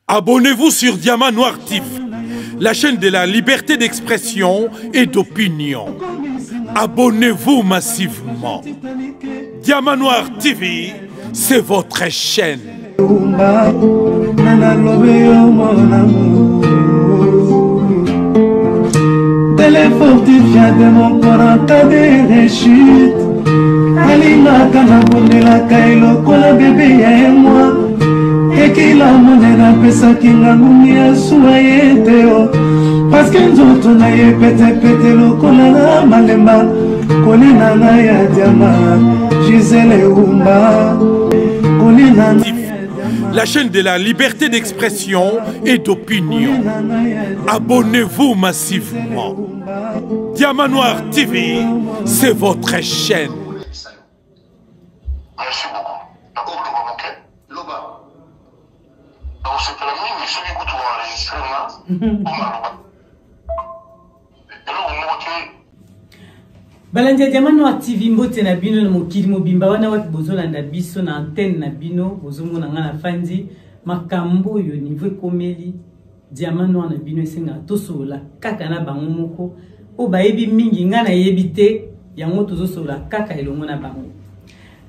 Abonnez-vous sur Diamant Noir TV, la chaîne de la liberté d'expression et d'opinion. Abonnez-vous massivement. Diamant Noir TV, c'est votre chaîne. Téléfortifiant de mon corps, t'as des rechutes. Alina kana bondela kailo kola bébé et moi. Et qu'il a monena pesa kinga ngumia suayeteo. Parce que nous on a pété le kola malemba. Kolina na ya diamant, Gisèle Oumba. Kolina na la chaîne de la liberté d'expression et d'opinion. Abonnez-vous massivement. Diamant Noir TV, c'est votre chaîne. Merci beaucoup. Loba. Donc c'est que la mine, je suis beaucoup enregistré là. Balandia Diamant Noir TV mbote na bino na mokili mobimba wana watu bozolanda biso na antenne na bino bozomona nga na fandi makambo yo niveau komeli Diamant Noir na bino esenga tosola kaka na bango moko o bayebi mingi nga na yebi te yango tozosola kaka elongo na bango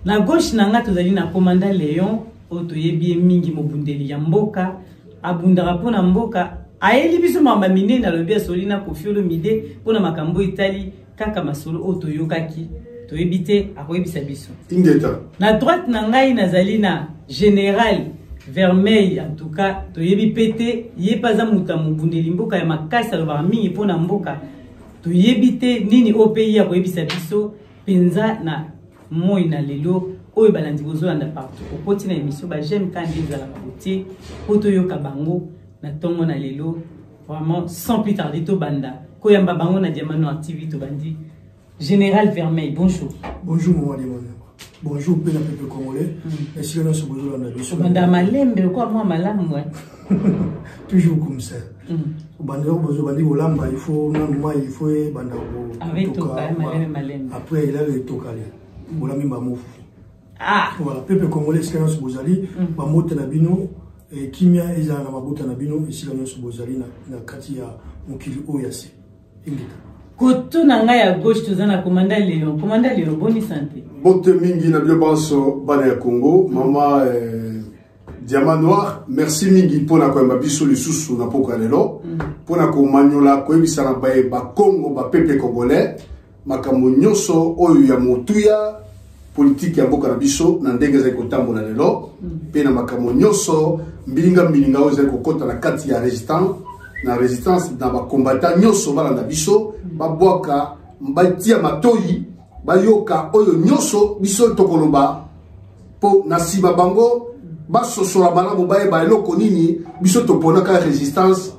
na gauche na nga tozali na commandant Léon o toyebi mingi mobundeli ya mboka abundaka pona mboka ayeli biso mamba minene na lobi asolina kofiolo mide pona makambo itali kaka masolo oto yokaki to ebite akoyebisa biso Ingeta na droite na ngai nazali na général Vermeil en tout cas to yebi pété yepaza muta mubundeli mboka ya makasa lo ba mingi pona mboka to yebite nini OPI akoyebisa biso penza na moi na lelo oyo balandi bozolanda partout okoti na émission ba j'aime quand ils ala babuti oto yoka bango na tongo na lelo vraiment sans plus tarder to banda Koyamba bango na Diamant Noir TV to bandi Général Vermeil, bonjour. Bonjour Maman Diamant. Bonjour peuple congolais. Merci que nous sommes besoin de la banda malembe quoi moi malamu ouais. Toujours comme ça. Banda besoin bandi olamba il faut normalement il faut banda avec tout malembe. Après il a le tokale. Olami mamofu. Ah. Voilà peuple congolais c'est que nous sommes bozali ba mota na bino et kimia eza na mabota na bino ici nous sommes bozali na kati ya mokili oyase. Koto na ngai ya gauche tozana commandant Léon. Commandant Léon, bonne santé. Bote mingi na bio banso bana ya Congo, mama Diamant Noir, merci mingi pona koyamba biso lisusu na poko lelo. Pona ko manyola koyebisa na baye ba Congo ba peuple congolais, makambo nyoso oyo ya motuya politique ya boka na biso na ndenge za kotambola lelo, pe na makambo nyoso mbilinga oyo za kokota na kati ya résistance dans ba combattant nyoso bala na biso ba boaka mbatia matoyi ba yoka oyo nyoso biso tokoloba po na siba bango ba sosola bana bobaye ba eloko nini biso topona ka résistance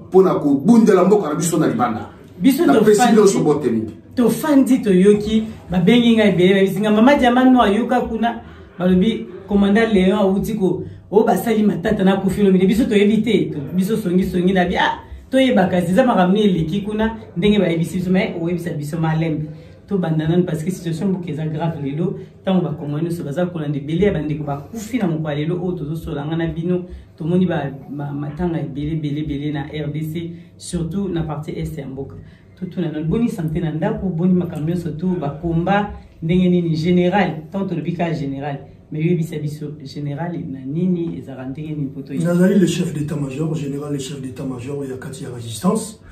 pona ko bundela mboka na biso na libanda biso na president so boteni to fandi to yoki ba bengi ngai bele bisinga mama Diamant Noir yoka kuna balobi commandant Léon autiko o basali matata na kufilo mide biso to éviter biso songi na bia to yebaka ziza makamni leki kuna ndenge ba ebisi biso mais o ebisa biso malembe to bandana parce que situation bokeza grave lelo tango ba komano so baza kolande belé bande ko ba kufi na mokwa lelo o tozo solanga na bino to moni ba matanga belé na RDC surtout na partie est ya mboka tout na boni santé na ndako boni makamyo surtout ba combat ndenge nini général tant to bika général. Mais oui, c'est général, Nini et Zaranteng Nipoto. Nazali le chef d'état-major, général le chef d'état-major, il y a Katia Résistance.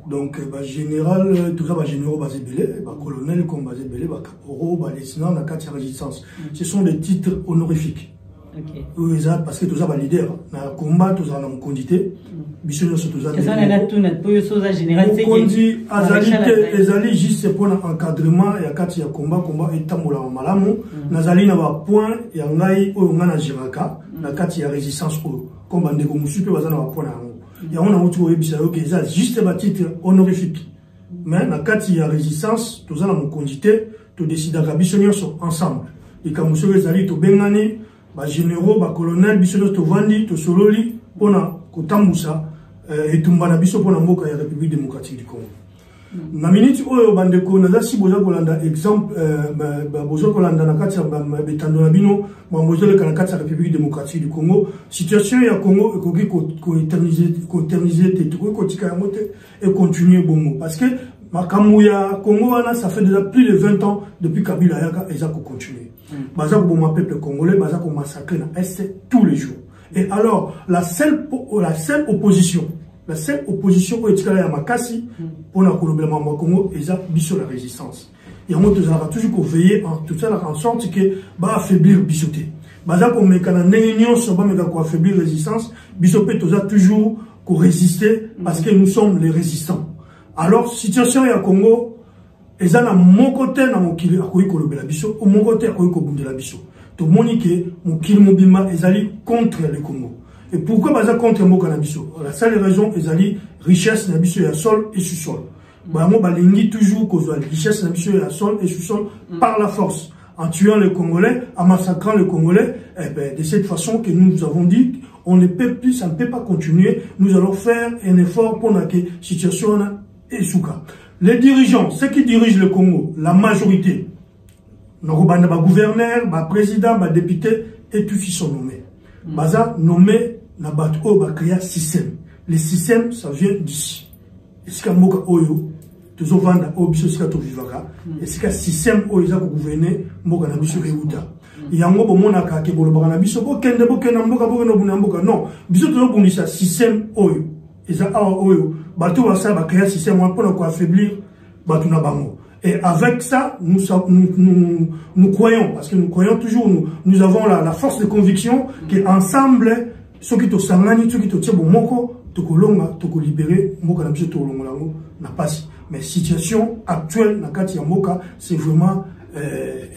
Donc, général, tout ça, généraux basé belé, colonel comme basé belé, caporo, lieutenant, la Katia Résistance. Ce sont des titres honorifiques. Ok. Parce que tout ça, leader. Dans le combat, tout ça, on a une condité. Bisous, tout ça. C'est ça, on a tout notre général. On dit, Azali, juste pour l'encadrement, il y a Katia combat, et Tamoula Malamu. Nazali n'a pas point, il y a Ngai, ou Ngana Jiraka, la Katia Résistance, comme Bandeko Moussupe, il y a un point. Il y a un autre épisode qui est juste un titre honorifique. Mais la Katia Résistance, tout ça, on a une condité, tout décide à Bisonnier ensemble. Et quand Moussou Zali, tout Bengani, ba généraux, ba colonel, biso to vandi, to sololi, pona kotambusa, et tumbana biso pona mboka ya République démocratique du Congo. na minute oyo bandeko naza si boza kolanda exemple boza kolanda na kati ya betando na bino boza na kati ya République démocratique du Congo situation ya Congo ekoki ko éterniser te to ko tika yango te et continuer bongo parce que makambo ya Congo wana ça fait déjà plus de 20 ans depuis Kabila yaka eza ko continuer baza ko bomba peuple congolais baza ko massacrer na est tous les jours et alors la seule opposition au Etikala ya Makasi pour la Colombie Congo et ça biso la résistance. Et on va toujours veiller en tout ça en sorte que va affaiblir bisoté. Baza ko mekana néunion so ba meka ko affaiblir résistance, bisopé toujours ko résister parce que nous sommes les résistants. Alors situation ya Congo eza na mon côté na mokili akoyi kolobela biso, au mon côté akoyi ko bundela biso. To monique mokili mobima ezali contre le Congo. Et pourquoi baza contre Mboka Nabiso? La seule raison est la richesse Nabiso ya sol et sous-sol. Bamo balingi toujours cause la richesse Nabiso ya sol et sous-sol par la force, en tuant les Congolais, en massacrant les Congolais. Et ben, de cette façon que nous avons dit, on ne peut plus, ça ne peut pas continuer. Nous allons faire un effort pour que la situation est souka. Les dirigeants, ceux qui dirigent le Congo, la majorité, nos gouverneurs, présidents, députés, et tous ils sont nommés. Baza nommé na bato ba créer système. Le système ça vient d'ici. Est-ce que moka oyo toujours vendre au biso sika to vivaka. Est-ce que système oyo za ko gouverner moka na biso reuta. Yango bo mona ka ke bolo bana biso bo kende na mboka bo no buna mboka non. Biso to bundisa système oyo. Eza awa oyo bato ba sa ba créer système pour ko affaiblir bato na bango. Et avec ça, nous croyons, parce que nous croyons toujours, nous avons la force de conviction qu'ensemble, ceux qui te sangani, ceux qui te tirent bon moko, te kolonga, te libérer, moka na biso te kolonga n'a pas si. Mais situation actuelle, na kati ya moka, c'est vraiment,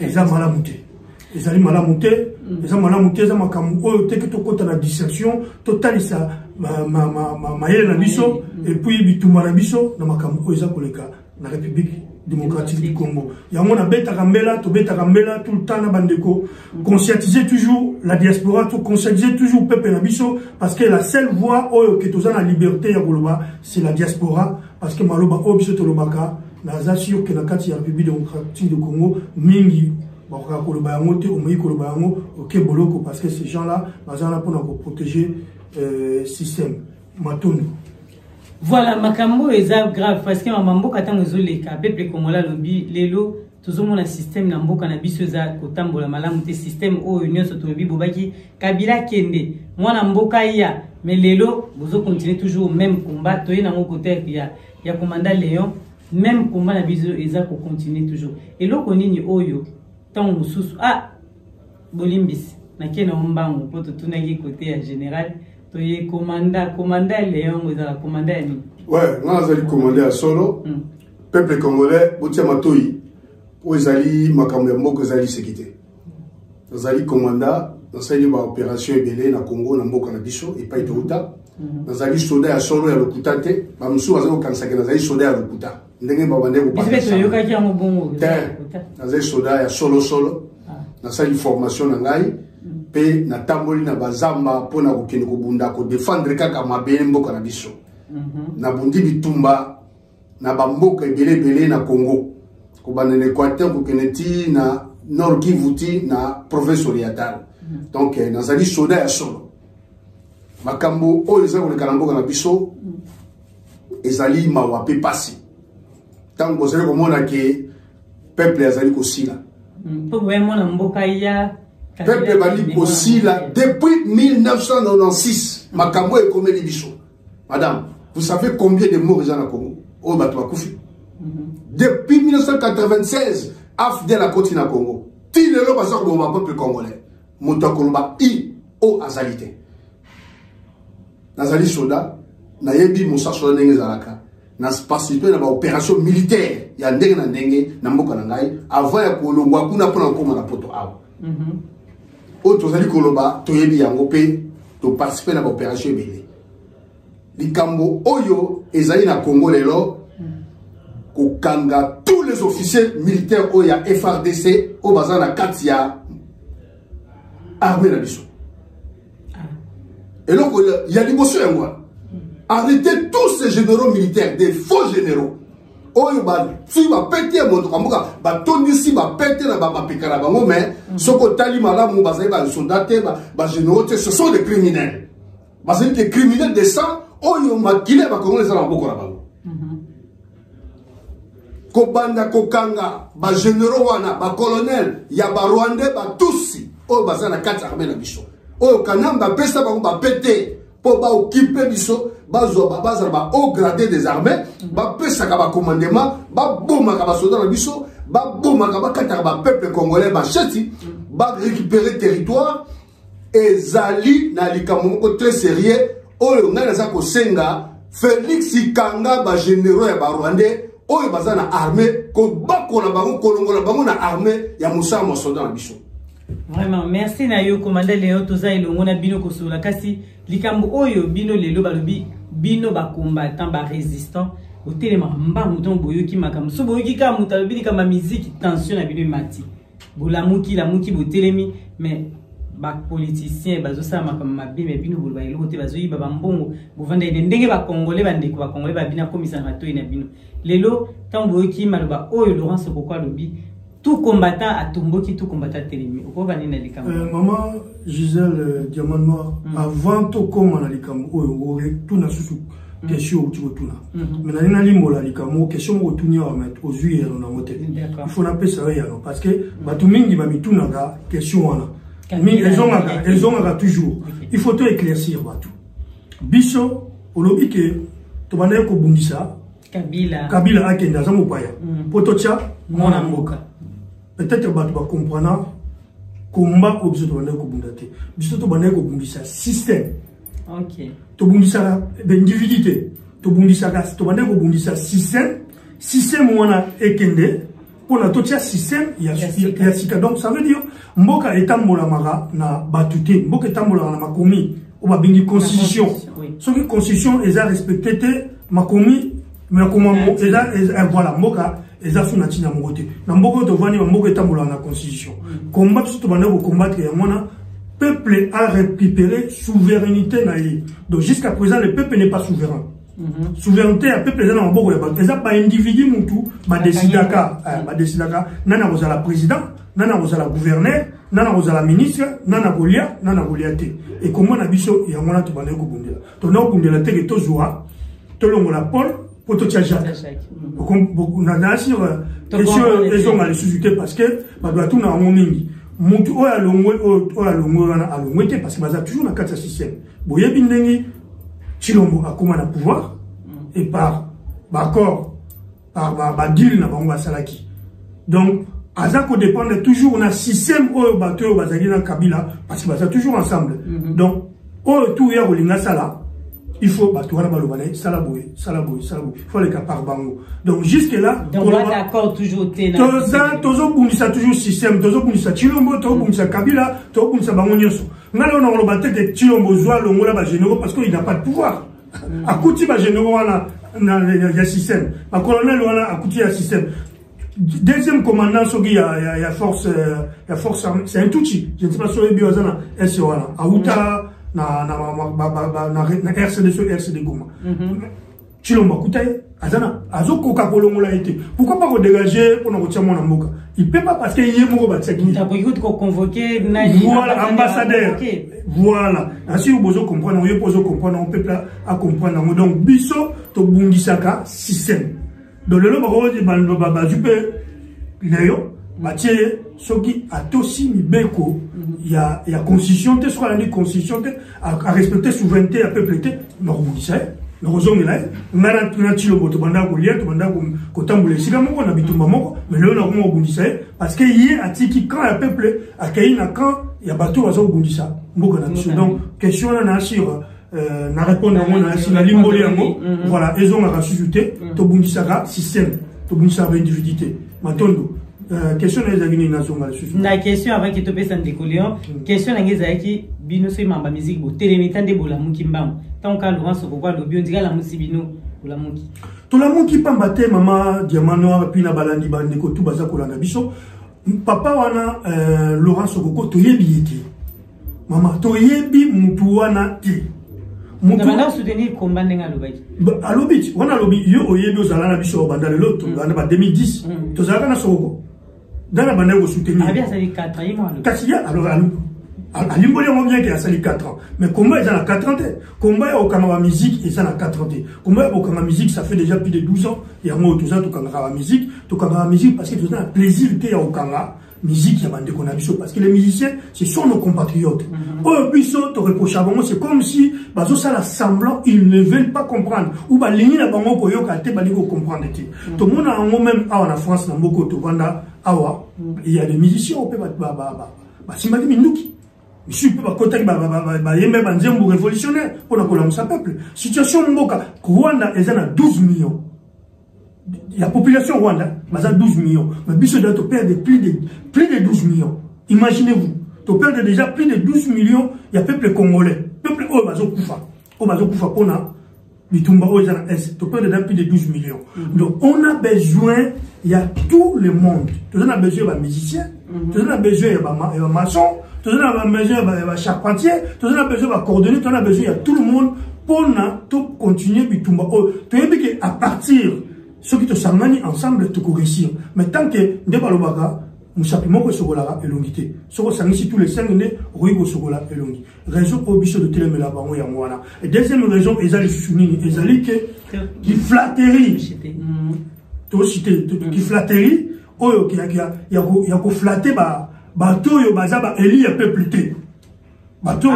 eza malamuté. Ezali malamuté, eza malamuté, eza makamu oyo te ki to kota na dissection, totalisa mayele na biso, et puis bitumba na biso, na makamu oyo eza koleka na République démocratique du Congo. Yango na beta kambela tout le temps na bandeko. Conscientiser toujours la diaspora, conscientiser toujours peuple na biso parce que la seule voie oyo que toza na liberté ya koloba c'est la diaspora parce que maloba oyo biso tolobaka na sûr que na kati ya République démocratique du Congo mingi ba koloba yango te omoyi koloba yango OK boloko parce que ces gens-là baza là pour protéger système matondo. Voilà, makambo est grave parce que mambo katango zoleka peuple congolais lobi lelo tozomona un système na mboka na biso za kotambola malamu te système o union sotobi bobaki Kabila kende mwana mboka ya mais lelo bozo continuer toujours même combat toye na mon côté ya commandant Léon même combat na biso eza ko continuer toujours et loko nini oyo tant mususu bolimbisi na kena mbango poto tunaki côté ya général. Tu commandant Léon, vous avez commandé à nous. Ouais, nous avons commandé à solo. Peuple congolais, Boutia Matoui, vous avez makambo moko zali sécurité. Nous avons commandé, nous avons opération ebele na Congo na mboka na biso et pas ituta. Nous avons soda à solo ya lokuta te, ba musu azako kansaka nous avons soda ya lokuta. Ndenge ba bande ko pa. Biso yoka ki ngo bongo. Nous avons soda ya solo. Nous avons formation na ngai. Pe na tamboli na bazamba pona kokende kobunda ko défendre kaka mabele mboka na biso na bundi bitumba na bamboka ebele na Congo ko banene Équateur ko keneti na Nord Kivu na province orientale donc nazali soda ya solo makambo oyo za koleka mboka na biso ezali mawa pe pasi tango zali komona ke peuple azali kosila po vraiment na mboka ya peuple bali aussi là depuis 1996 makambo et comme biso madame vous savez combien de morts dans le Congo au bateau Koufi depuis 1996 afdel la côte na Congo ti le lo baso ko peuple congolais moto koloba i o azalité nazali soda na yebi musa soda ndenge zalaka na participer na ba opération militaire ya ndenge na ndenge na mboka na ngai avant ya kolongwa kuna pona koma na poto awa autres ali koloba toyebi yango pe to participer na opération ebele likambo oyo ezali na Congo lelo kokanga tous les officiers militaires oyo ya FRDC o baza na kati ya armée na biso et donc il y a liboso yango arrêtez tous ces généraux militaires des faux généraux oyo ba si ba pété moto kamuka ba tondisi ba pété na ba pikala bango mais soko tali malamu ba ba soldat ba généraux ce sont des criminels ba c'est des criminels de sang oyo makile ba congolais na boko na bango ko banda ko kanga ba généraux wana ba colonel ya ba rwandais ba tusi oyo ba na kati armée na biso oyo kanamba pesa bango ba pété pour ba occuper biso baza ba haut gradé des armées ba pesa ka ba commandement ba boma ka ba soldat na biso ba boma ka ba kata ba peuple congolais ba cheti ba récupérer territoire et zali na likambo ko très sérieux oyo ngana za ko senga Félix Kanga ba généraux ya ba rwandais oyo baza na armée ko bakola bango kolongola bango na armée ya musa mo soldat na biso. Vraiment, merci na yo commandant Léon Toza ilongo na bino kosola kasi likambo oyo bino lelo balobi bino ba combattant ba résistant otelema mbangu don boyoki makambo so boyoki ka mutalobi likamba musique tension na bino mati bolamuki la muki botelemi mais ba politicien bazo sa makambo mabe mais bino boloba iloko te bazo yiba ba mbongo bovanda ide ndenge ba congolais ba ndeko ba congolais ba bina komisa na toyi na bino lelo tant boyoki maloba oyo Laurence Okoko lobi tout combattant a tomboki, tout combattant télémi. Maman Gisèle Diamant Noir, avant tout comme on a dit comme tout n'a sous question tu tout là. Mais on a dit moi là comme question au tout n'y a mettre aux yeux on a monté. Il faut n'appeler ça parce que tout mingi va tout n'a question on a. Mais elles ont toujours. Il faut tout éclaircir tout. Biso au lobby que tu vas n'aller qu'au Bundisa. Kabila a kenda zamu paya. Potocha mon amoka. Peut-être que tu vas comprendre comment tu vas comprendre. Tu vas comprendre système. Ok. Tu vas comprendre l'individualité. Tu vas comprendre système. Système où on a ekende. Pour la totia système, il y a sika. Donc ça veut dire, mboka etambola mara na batute. Mboka etambola na makomi. On va bien constitution. Ce qui constitution, ils ont respecté makomi. Mais comment voilà, mboka. Les affaires nationales à mon côté. Dans beaucoup de voix, beaucoup de temps dans la constitution. Combattre tout le monde combattre et mon peuple a récupéré souveraineté naïe. Donc jusqu'à présent le peuple n'est pas souverain. Souveraineté à peuple est dans beaucoup de choses. Les pas individu mon tout, bah décidaka, nana vous la président, nana vous la gouverneur, nana vous la ministre, nana golia, nana goliaté. Et comment on a biso et on a tout bandé kobundela. Ton nom bundela te que tozoa, tolongo la Paul. Pour tout ça, Jacques. On a sur les hommes à les susciter parce que doit tout dans mon mini. Mon tout à l'ongwe parce que ça toujours la carte système. Boye bindengi, Chilombo a comment le pouvoir et par accord, par deal na bango salaki. Donc, Azako dépend toujours on a système au bateau bazali dans Kabila parce que ça toujours ensemble. Donc, tout ya olinga sala. Il faut battre le salaboué. Il faut les cas par bango. Donc jusque là, on doit d'accord toujours toujours bundisa toujours système, toujours bundisa Chilombo, toujours bundisa Kabila, toujours bundisa bango nyoso. Ngalo on a battu que Chilombo zoa longola ba généraux parce qu'il n'a pas de pouvoir. Akuti ba généraux na le système. Ba colonel wana akuti ya système. Deuxième commandant sogi ya force c'est un touchi. Je ne sais pas sur les biozana SOana. Auta na RCD Goma. Chilomba Koutaye, Azana, Azoko Kapolongola été. Pourquoi pas dégager pour nous retirer mon amour? Il ne peut pas parce qu'il y a un mot de convoquer. Voilà, ambassadeur. Voilà. Ainsi, vous pouvez comprendre, on peut pas comprendre. Donc, Bisso, to Bundisaka, système. Donc, le lot de Mathieu, ce qui a aussi mis Beko, il y a constitution, ce qu'on a dit constitution, à respecter souveraineté, à peuple, non, vous dites ça, non, vous avez là, on a un petit peu de banda goulier, de banda kotamboulé, si on a habité maman, mais là, on a dit ça, parce qu'il y a un petit quand le peuple a caillé, quand il y a bateau, on a dit ça. Donc, question, on a sur, na répondre à mon avis, la limboli voilà, ils ont rajouté, to bundisaka, système, to bundisaka individualité. Matondo. Question na question avant que tu puisses en décoller. Question na ngezaki bino so mamba musique bo télémitande bola muki mbam. Tant ka Laurence Okoko lo bio ndika la musibino bola muki. To la muki pamba te mama Diamant Noir puis na balandi bande ko tout baza ko langa biso. Papa wana Laurence Okoko to yebi yete. Mama to yebi mutu wana ti. Mutu soutenir combat nenga lobaki. Alobi, on a lobby yo oyebi ozala na biso banda le lot en 2010. Tozala na soko. Dans la bande soutenir. Ah bien ça dit 4 ans. Kassia alors à Limboli on bien qu'il a sali 4 ans. Mais combat ils ont 4 ans. Combat au Canada musique ils ont 4 ans. Combat au Canada musique ça fait déjà plus de 12 ans. Il y a moi tout ça tout Canada musique parce que tout ça plaisir que au Canada musique il y a bande qu'on a biso parce que les musiciens ce sont nos compatriotes. Oh biso te reproche avant c'est comme si bazo ça la semblant ils ne veulent pas comprendre ou ba lingi na bango ko yoka te ba liko comprendre te. Tout le monde a même en France na mboko to banda awa il y a des musiciens au peut ba simali minuki. Je suis pas côté yembe banzembo révolutionnaire pour la colonne peuple. Situation mboka Rwanda est à 12 millions. La population Rwanda est 12 millions. Mais biso doit perdre plus de 12 millions. Imaginez-vous, tu perds déjà plus de 12 millions, il y a peuple congolais. Peuple au bazo kufa. Au bazo kufa pona bitumba au zana est. Tu perds déjà plus de 12 millions. Donc on a besoin, il y a tout le monde. Tu as besoin de musiciens, tu as besoin de maçons, tu as besoin de charpentiers, tu as besoin de coordonner, tu as besoin de tout le monde pour continuer bitumba. Tu as besoin à partir ceux qui te s'amènent ensemble te réussir. Mais tant que ne balobaka, nous sapons que ce sogola est longité. Ce que ça tous les 5 années, Roigo sogola est longi. Raison pour bicho de télémela bango ya mwana. Et deuxième raison, ils souligner, qui flatterie. Tu cité, qui flatterie, oh, qui a flatté bateau yo bazaba Eli a peuple té. Bateau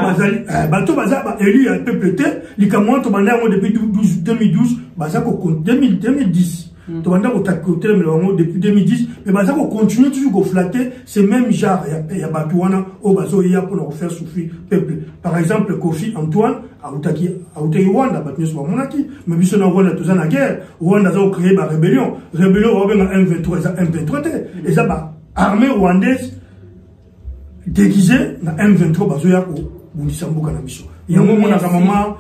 bazaba Eli a peuple té. Likamwa to banda depuis 2012, bazako 2010. To banda ko takoter depuis 2010, mais bazako continue toujours à flatter ces mêmes genres il y a batouana au bazo ya pour faire souffrir peuple. Par exemple Kofi Antoine autaki Rwanda batnyo so monaki, mais biso na Rwanda to na guerre, Rwanda za créer ba rébellion va ben M23 et ça ba armée rwandaise déguisé na M23 bazoya ko bundisa mboka na biso. Yango mona ka mama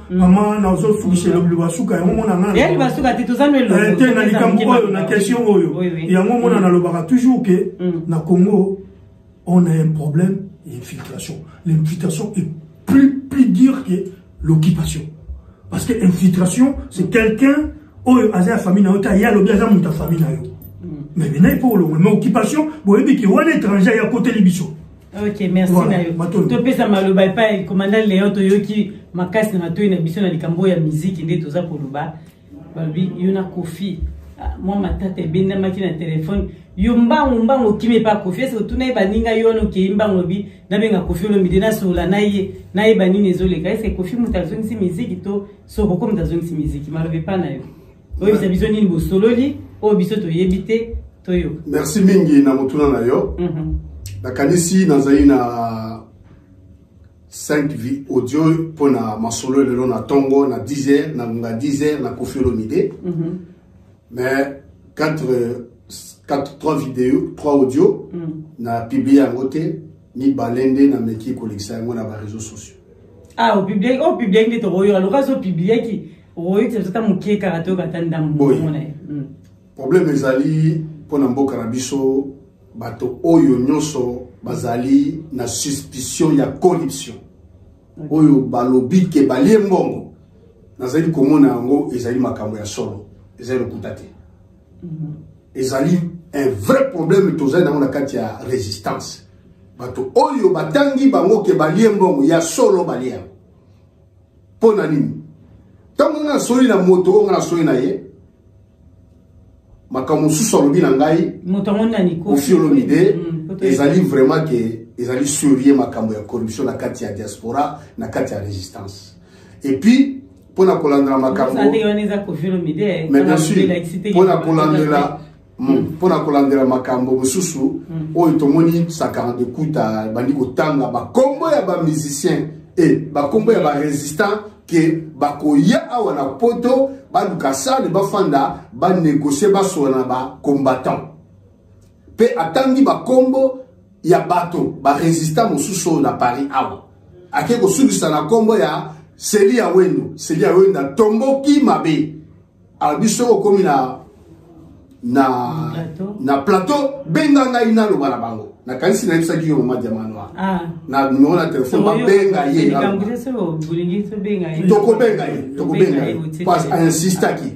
na zo fukise le basuka yango mona ngana. Ya basuka titozame lo. Te na likambo oyo na question oyo. Yango mona na lobaka toujours que na Congo on a un problème d'infiltration. L'infiltration est plus dur que l'occupation. Parce que l'infiltration c'est quelqu'un oyo aza famille na ota ya lobi aza muta famille na yo. Mais bien pour le mais occupation boyebi ki wana étranger ya côté libiso. Ok, merci Nayo. Tu peux ça maloba pas commandant Léon Toyoki makasi na toi na biso na likambo ya musique ndé toza koloba. Babi yona Kofi. Moi ma tante benda makina téléphone. Yomba kime pa Kofi c'est tout na baninga yono ke imba ngobi na benga Kofi lo midena sola naye banini ezole ka c'est Kofi mutazongi si musique to so boko mutazongi si musique malobe pas Nayo. Oyo ça biso ni bo sololi o biso to yebite toyo. Merci mingi na mutuna Nayo. La kanisi nazali na 5 vie audio pour na masolo le na tongo na 10h na 10h na Kofi Olomide. Mais 3 vidéos, 3 audio na publié à côté ni balende na meki collection na ba réseaux sociaux. Ah au public ni to royo alors ça publié qui royo c'est ça mukie karato katanda mbona. Problème ezali pour na mboka na biso bato oyo nyonso bazali na suspicion ya corruption. Oyo balobi ke balie mbongo. Nazali komona yango ezali makambo ya solo. Ezali kutate. Ezali un vrai problème tozali na kati ya résistance. Bato oyo batangi bango ke balie mbongo ya solo balie. Pona nini? Tango na soli na moto on na soli na ye. Makambo susolobi na ngai mutongonda ni Kofi Olomide ezali vraiment que ezali sérieux makambo ya corruption na kati ya diaspora na kati ya résistance. Et puis pona kolandra makambo mais bien sûr pona kolandra makambo mususu oyo tomoni sakana de kuta bandi kotanga ba kombo ya ba musicien et ba kombo ya ba résistant que bakoya awa na poto badukasa ne bafanda ba négocier ba sona ba combattant pe atangi ba kombo ya bato ba résistant mususu na Paris awa akeko subisa na kombo ya Celia Wendo tomboki mabe abiso komi na na plateau benga ngai na lo bana bango na kanisi na yebisa ki yo mama Diamant Noir na numéro na téléphone ba benga ye toko benga ye parce insista ki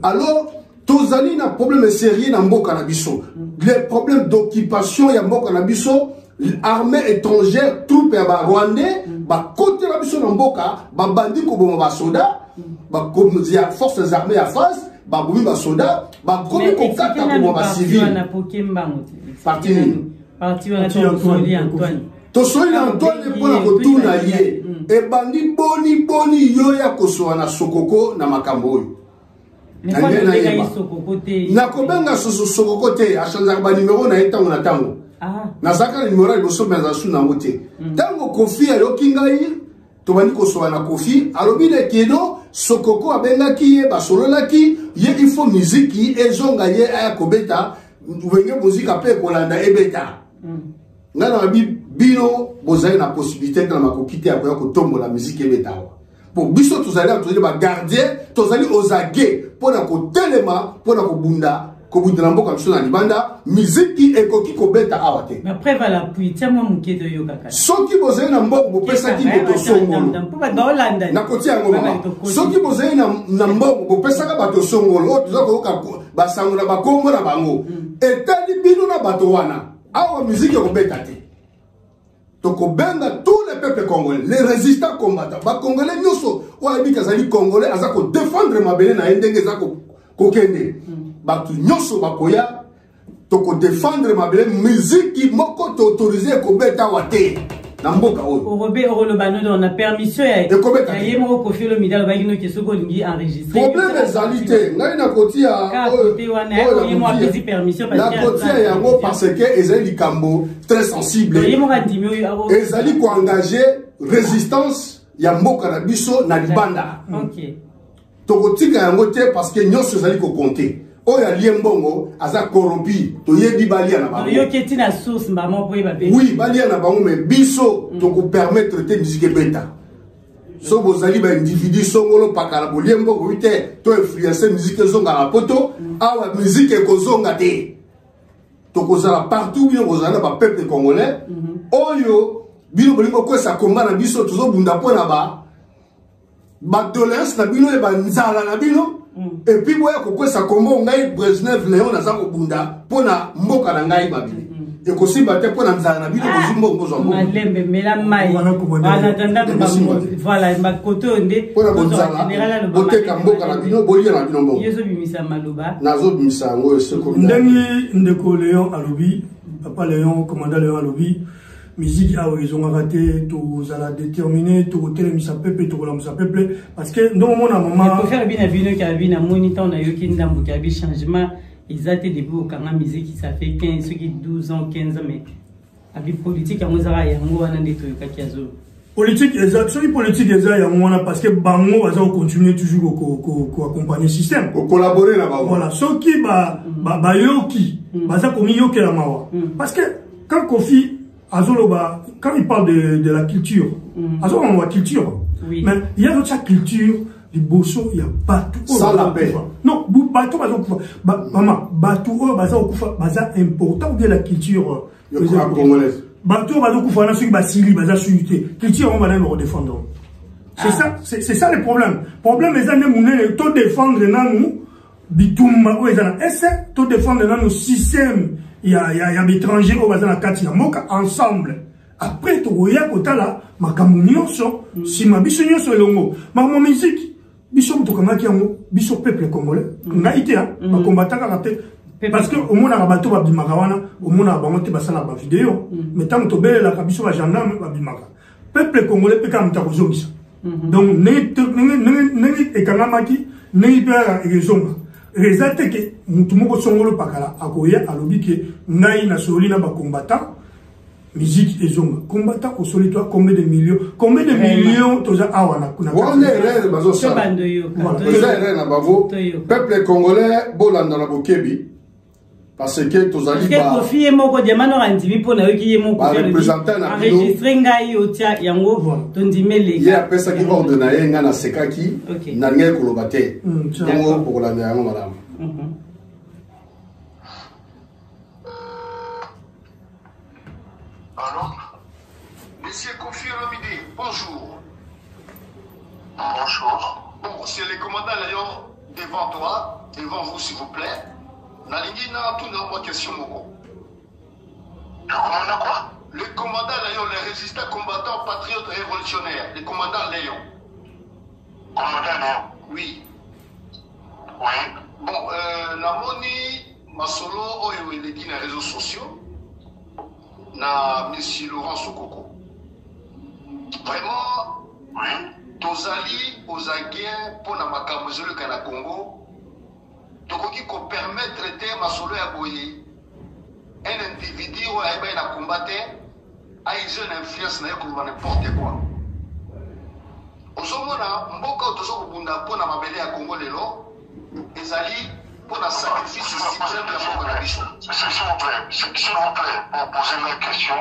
alors tozali na problème sérieux na mboka na biso les problèmes d'occupation ya mboka na biso armée étrangère troupe ya ba rwandais ba côté na biso na mboka ba bandi ko boma ba soda ba komuzia forces armées à face ba bumi ba soda ba komi ko kata ko ba civil parti Tosoli Antoine pona kotuna ye e bandi boni yo ya kosoa na sokoko na makambo oyo na kobenga sokoko te achanza ba numéro na etango na tango na zaka numéro liboso benza su na ngote tango Kofi ayoki ngai tobandi kosoa na Kofi alobile kedo sokoko abengaki ye basololaki ye il faut musique ezonga ye aya kobeta wenge muzika pe kolanda ebeta ngana bino bozali na possibilité na makokite ya koya kotombola musique ebeta pour biso tozali ba gardien tozali ozage pona kotelema pona kobunda na mboka biso na libanda musique ekoki kobeta awa te mais après va l'appui tia moi mukedo yo kaka soki bozali na mboka bopesa ki boto songolo na koti yango mama soki bozali na mboka bopesa ka bato songolo o tuzako ka basango na bakombo na bango etali bino na bato wana awa musique ekobeta te tokobenga tous les peuples congolais les résistants combattants ba congolais nyoso oya bika zali congolais azako défendre mabele na endenge zako kokende batu nyoso bakoya toko défendre mabele musique moko to autoriser kobeta wate na mboka oyo Robé Orolobano on a permission ya yemo Kofi Olomide ba kino ke soko lingi enregistrer problème ezalité ngai na kotia yemo apesi permission parce que na kotia yango parce que ezali likambo très sensible ezali ko engager résistance ya mboka na biso na libanda tokotika yango te parce que nyonso ezali ko compter oya liembongo aza corrompu to yebi balia na bango yo keti na source maman po yeba be oui balia na bango mais biso to ko permettre te musique beta so bozali ba individu songolo pakala boliembongo wite to influencer musique zonga na poto awa musique ko zonga te to ko zala partout bien bozala ba peuple congolais oyo bino bolingo ko sa combat na biso tozo bunda pona ba doléance na bino e ba nzala na bino et puis boya kokwesa kombo ngai Brezhnev Léon naza kobunda pona mboka na ngai babili et kosimba te pona nzala na bino kozumbo ngozo malembe mela mai wana tanda voilà ma koto nde pona bonzala boteka mboka na bino bolia na bino mboka yezo bimisa maloba nazo bimisa ngo eseko ndengi ndeko Léon alobi papa Léon commandant Léon alobi musique a raison à rater tout ça la déterminer tout tel mi sa peuple tout la sa peuple parce que non mon maman pour faire bien vino qui a bien moniteur on a eu qui ndambo qui a bien changement ils a été début au kanga musique ça fait 15 ceux qui 12 ans 15 ans mais avec politique à mozara yango wana ndeto yoka kiazo politique exact sur politique exact yango wana parce que bango va continuer toujours ko accompagner le système ko collaborer là-bas voilà ceux qui ba yoki baza komi yoke la mawa parce que quand Kofi Azoloba, quand il parle de la culture, Azoloba on voit culture, oui. Mais il y a d'autres culture, les bosso, il y a bateau. Sans la paix. Non, bateau, maman, bateau, baza important ou bien la culture congolaise. Bateau, bateau, koufana, ceux qui basili, baza suité. Culture, on va les redéfendre. C'est ça le problème. Problème, les années, on tout défendre, nous, bitumba, ou les années, et tout défendre, nous, système. Il y a des étrangers au bazar kati ya moka ensemble après to ya kotala makambo nyonso si ma biso nyonso elongo ma musique biso to kamaki yango biso peuple congolais na ité ba combataka raté parce que au mona bato ba bimaka wana au mona bango te basala ba vidéo mais tant to belela ka biso ba gendarme ba bimaka peuple congolais pe kam ta kozongisa donc ne ekangamaki ne ibera ezonga résultat que mutu moko songolo pakala akoya alobi ke ngai na soli na ba combattant musique ezonga combattant au soli toi combien de millions toza awana kuna wone rere bazo sa toza rere na bavo peuple congolais bolanda na bokebi parce que tozali ba Kofi moko demano randimi pona yoki ye moko enregistrer ngai otia yango tondimele ya pesa ki ordona ye ngana sekaki na ngai kolobate yango pokolanda yango madame Allô? Monsieur Kofi Olomide, bonjour. Bonjour. Bon, c'est le commandant Léon devant toi, devant vous s'il vous plaît. Nalingi na tout notre question moko. Le commandant quoi? Le commandant Léon, le résistant combattant patriote révolutionnaire, le commandant Léon. Commandant Léon? Oui. Oui. Bon, namoni masolo oyo eleki na réseaux sociaux na monsieur Laurent Sokoko. Vraiment, Oui. tozali ozagien pour na makambo ezoleka na Congo. Tokoki ko permettre te masolo ya boye un individu oyo ayeba na combattre a une influence na ye koloba n'importe quoi. Ozomona mboka oyo tozokobunda mpo na mabele ya Congo lelo ezali pour la sacrifice suprême de la mort de la bicho. S'il vous plaît, pour poser la question,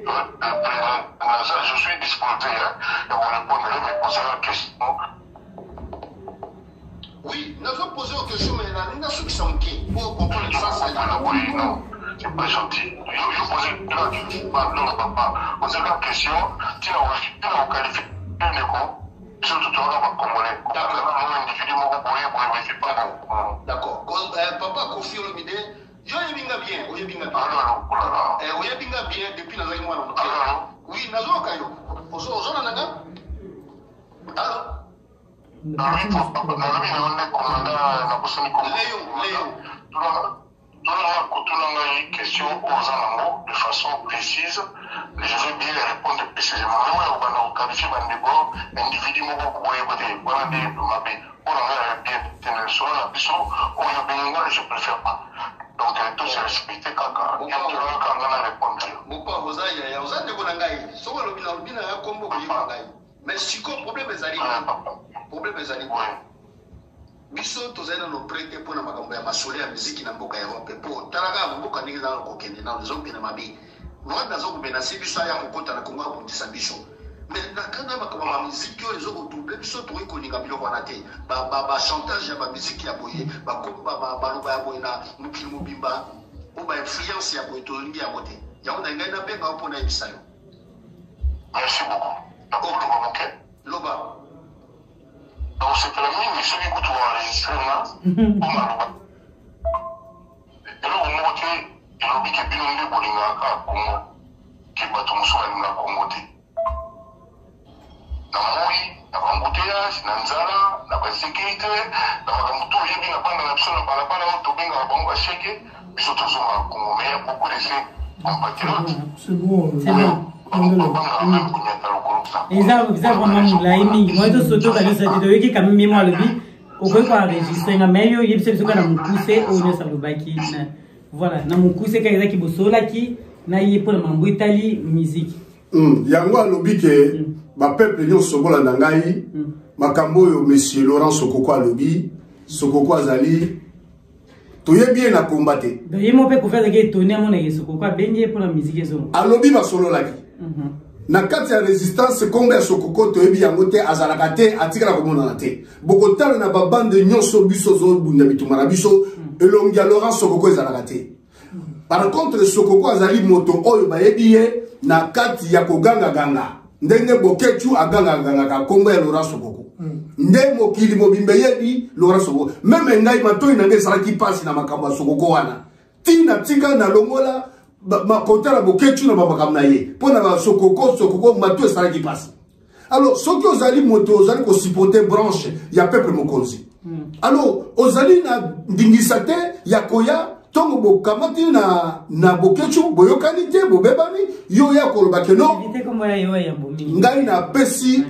je suis disposé à vous répondre, mais poser la question. Oui, nous avons posé une question, mais nous avons qui sont qui pour comprendre ça, ça y est. Oui, non, c'est pas gentil. Je pose la question, tu as qualifié un écho. Surtout toi, on va Congolais. D'accord. Papa Kofi Olomide, je yebinga bien, o yebinga bien. O yebinga bien depuis na zaki mwana moke. Oui, nazo kayo. Ozo na nanga? Léon. Question aux animaux de façon précise. Je vais bien les répondre précisément. On qualifie un individu je préfère pas. Donc, tout c'est respecté quand on a répondu. Mais si le problème est allé, problème est allé. Biso tozana no prêter pour na makambo ya masole ya musique na mboka ya Europe pour talaka mboka ningi na ko kende na zo bina mabi Rwanda zo kubena si biso ya kokota na Kongo ko tisa biso mais na kana makambo ya musique yo zo ko double biso to ko ninga biloko na te ba chantage ya ba musique ya boye ba komba ba loba ya boye na mukili mobimba o ba influence ya boye to ningi ya bote ya ona ngai na benga opona ebisayo. Merci beaucoup. OK. Loba. Donc c'est permis, mais celui que tu vas enregistrer là, on a le et là, on a dit, il a dit que bien on est pour l'Inga Congo, qui va tout mousser à l'Inga Congo. Dans Moui, dans l'embouteillage, dans Nzala, dans la sécurité, dans la moto, il y a bien la bande de l'absolu, dans la bande de l'auto, dans la bande de chèque, mais surtout sur la Congo, mais il y a beaucoup de ces compatriotes. C'est bon. C'est bon. eza vraiment molai mingi moi tosotoka nyonso te toyoki quand même moi alobi okoki koenregistre nga mai yo yebisa biso kaka na mokuse oyo nyonso alobaki voilà na mokuse kaka ezaki bosololaki na ye mpo na mambo etali musique yango alobi ke bapeuple nyonso bolanda ngai makambo oyo monsieur Laurent Sokoko alobi Sokoko azali toyebi ye na komba te ye mo mpe kofi azaki etone amonaki Sokoko abengi ye mpo na musique ezongo alobi basololaki na kati ya résistance Kongo ya Sokoko toyebi yango te azalaka te atikala komonana te bokotala na babande nyonso biso zobunda bitumba na biso elongi ya Laurent Sokoko ezalaka te. Par contre Sokoko azali moto oyo bayebi ye na kati ya koganga-ganga ndenge Boketu aganga-ganga Kongo ya Laurent Sokoko nde mokili mobimbe yebi Laurent Sokoko meme ngai matoi nange ezalaki pasi na makambo ya Sokoko wana tina tika na longola makotala Boketu na makambo na ye pona Sokoko matoi ezalaki pasi. Alors soki ozali moto ozali ko supporter branche ya peuple mokonzi alors ozali na ndingisa te ya koya tongo bokamati na Boketu boyokani te bobebani yo ya koloba ke no ngai na pesi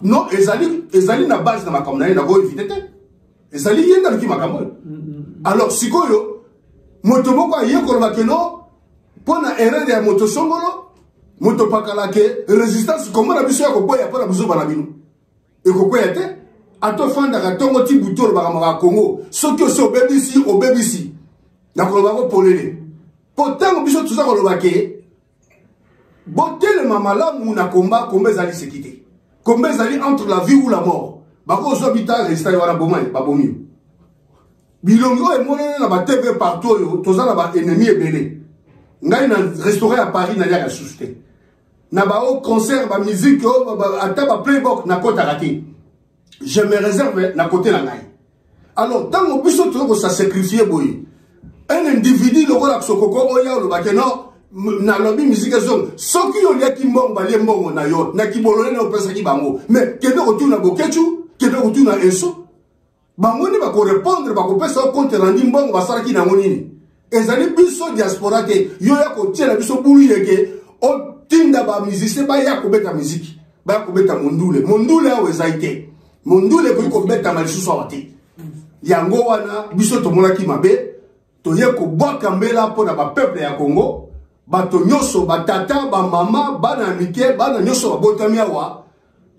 no ezali na base na makambo na ye na ko éviter te ezali yenda luki makambo. Alors sikoyo moto moko aye koloba ke no pona erreur ya moto songolo moto pakala ke résistance komona biso ya koboya pona biso bana bino ekokoya te ato fanda ka tongo ti butolo bakamaka Congo soki oso obebisi na koloba ko polele potango biso tuza koloba ke botelema malamu na komba ezali sekite komba ezali entre la vie ou la mort bako ozobita résistance wana bomai babomi bilongi oyo emonene na ba TV partout oyo toza na ba ennemi ebele ngai na restaurant à Paris na ya susté na ba au concert ba musique ata ba playbook na kota raté je me réserve na côté la ngai alors tant au biso to ça sacrifier boy un individu le rôle sokoko oya lo bakeno na lobby musique zone soki yo lia ki mbongo ba lie mbongo na yo na ki bolone na pesa ki bango mais kende retourna bokechu kende retourna eso bango ni ba ko répondre ba ko pesa compte rendu mbongo ba sala ki na ngonini ezali biso diaspora ke yo ya ko tiela biso bulu yeke o tinda ba musicien ba ya ko beta musique ba ko beta mondule awe zaite mondule ko beta malisusu awate yango wana biso to mona ki mabe to ye ko boka mbela pona ba peuple ya Congo bato nyoso batata ba mama bana mike bana nyoso ba botami awa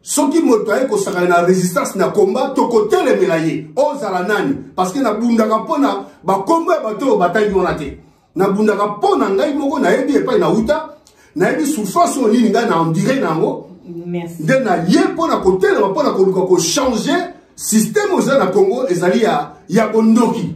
soki moto aye ko sakana na résistance na combat to ko telemela ye ozala nani parce que na bundaka pona ba kombo ya bato batangi wana te na bundaka pona ngai moko na yebi epai na uta na yebi souffrance nini ngai na endire nango merci de na ye pona ko telema pona ko changer système oza na Congo ezali ya bondoki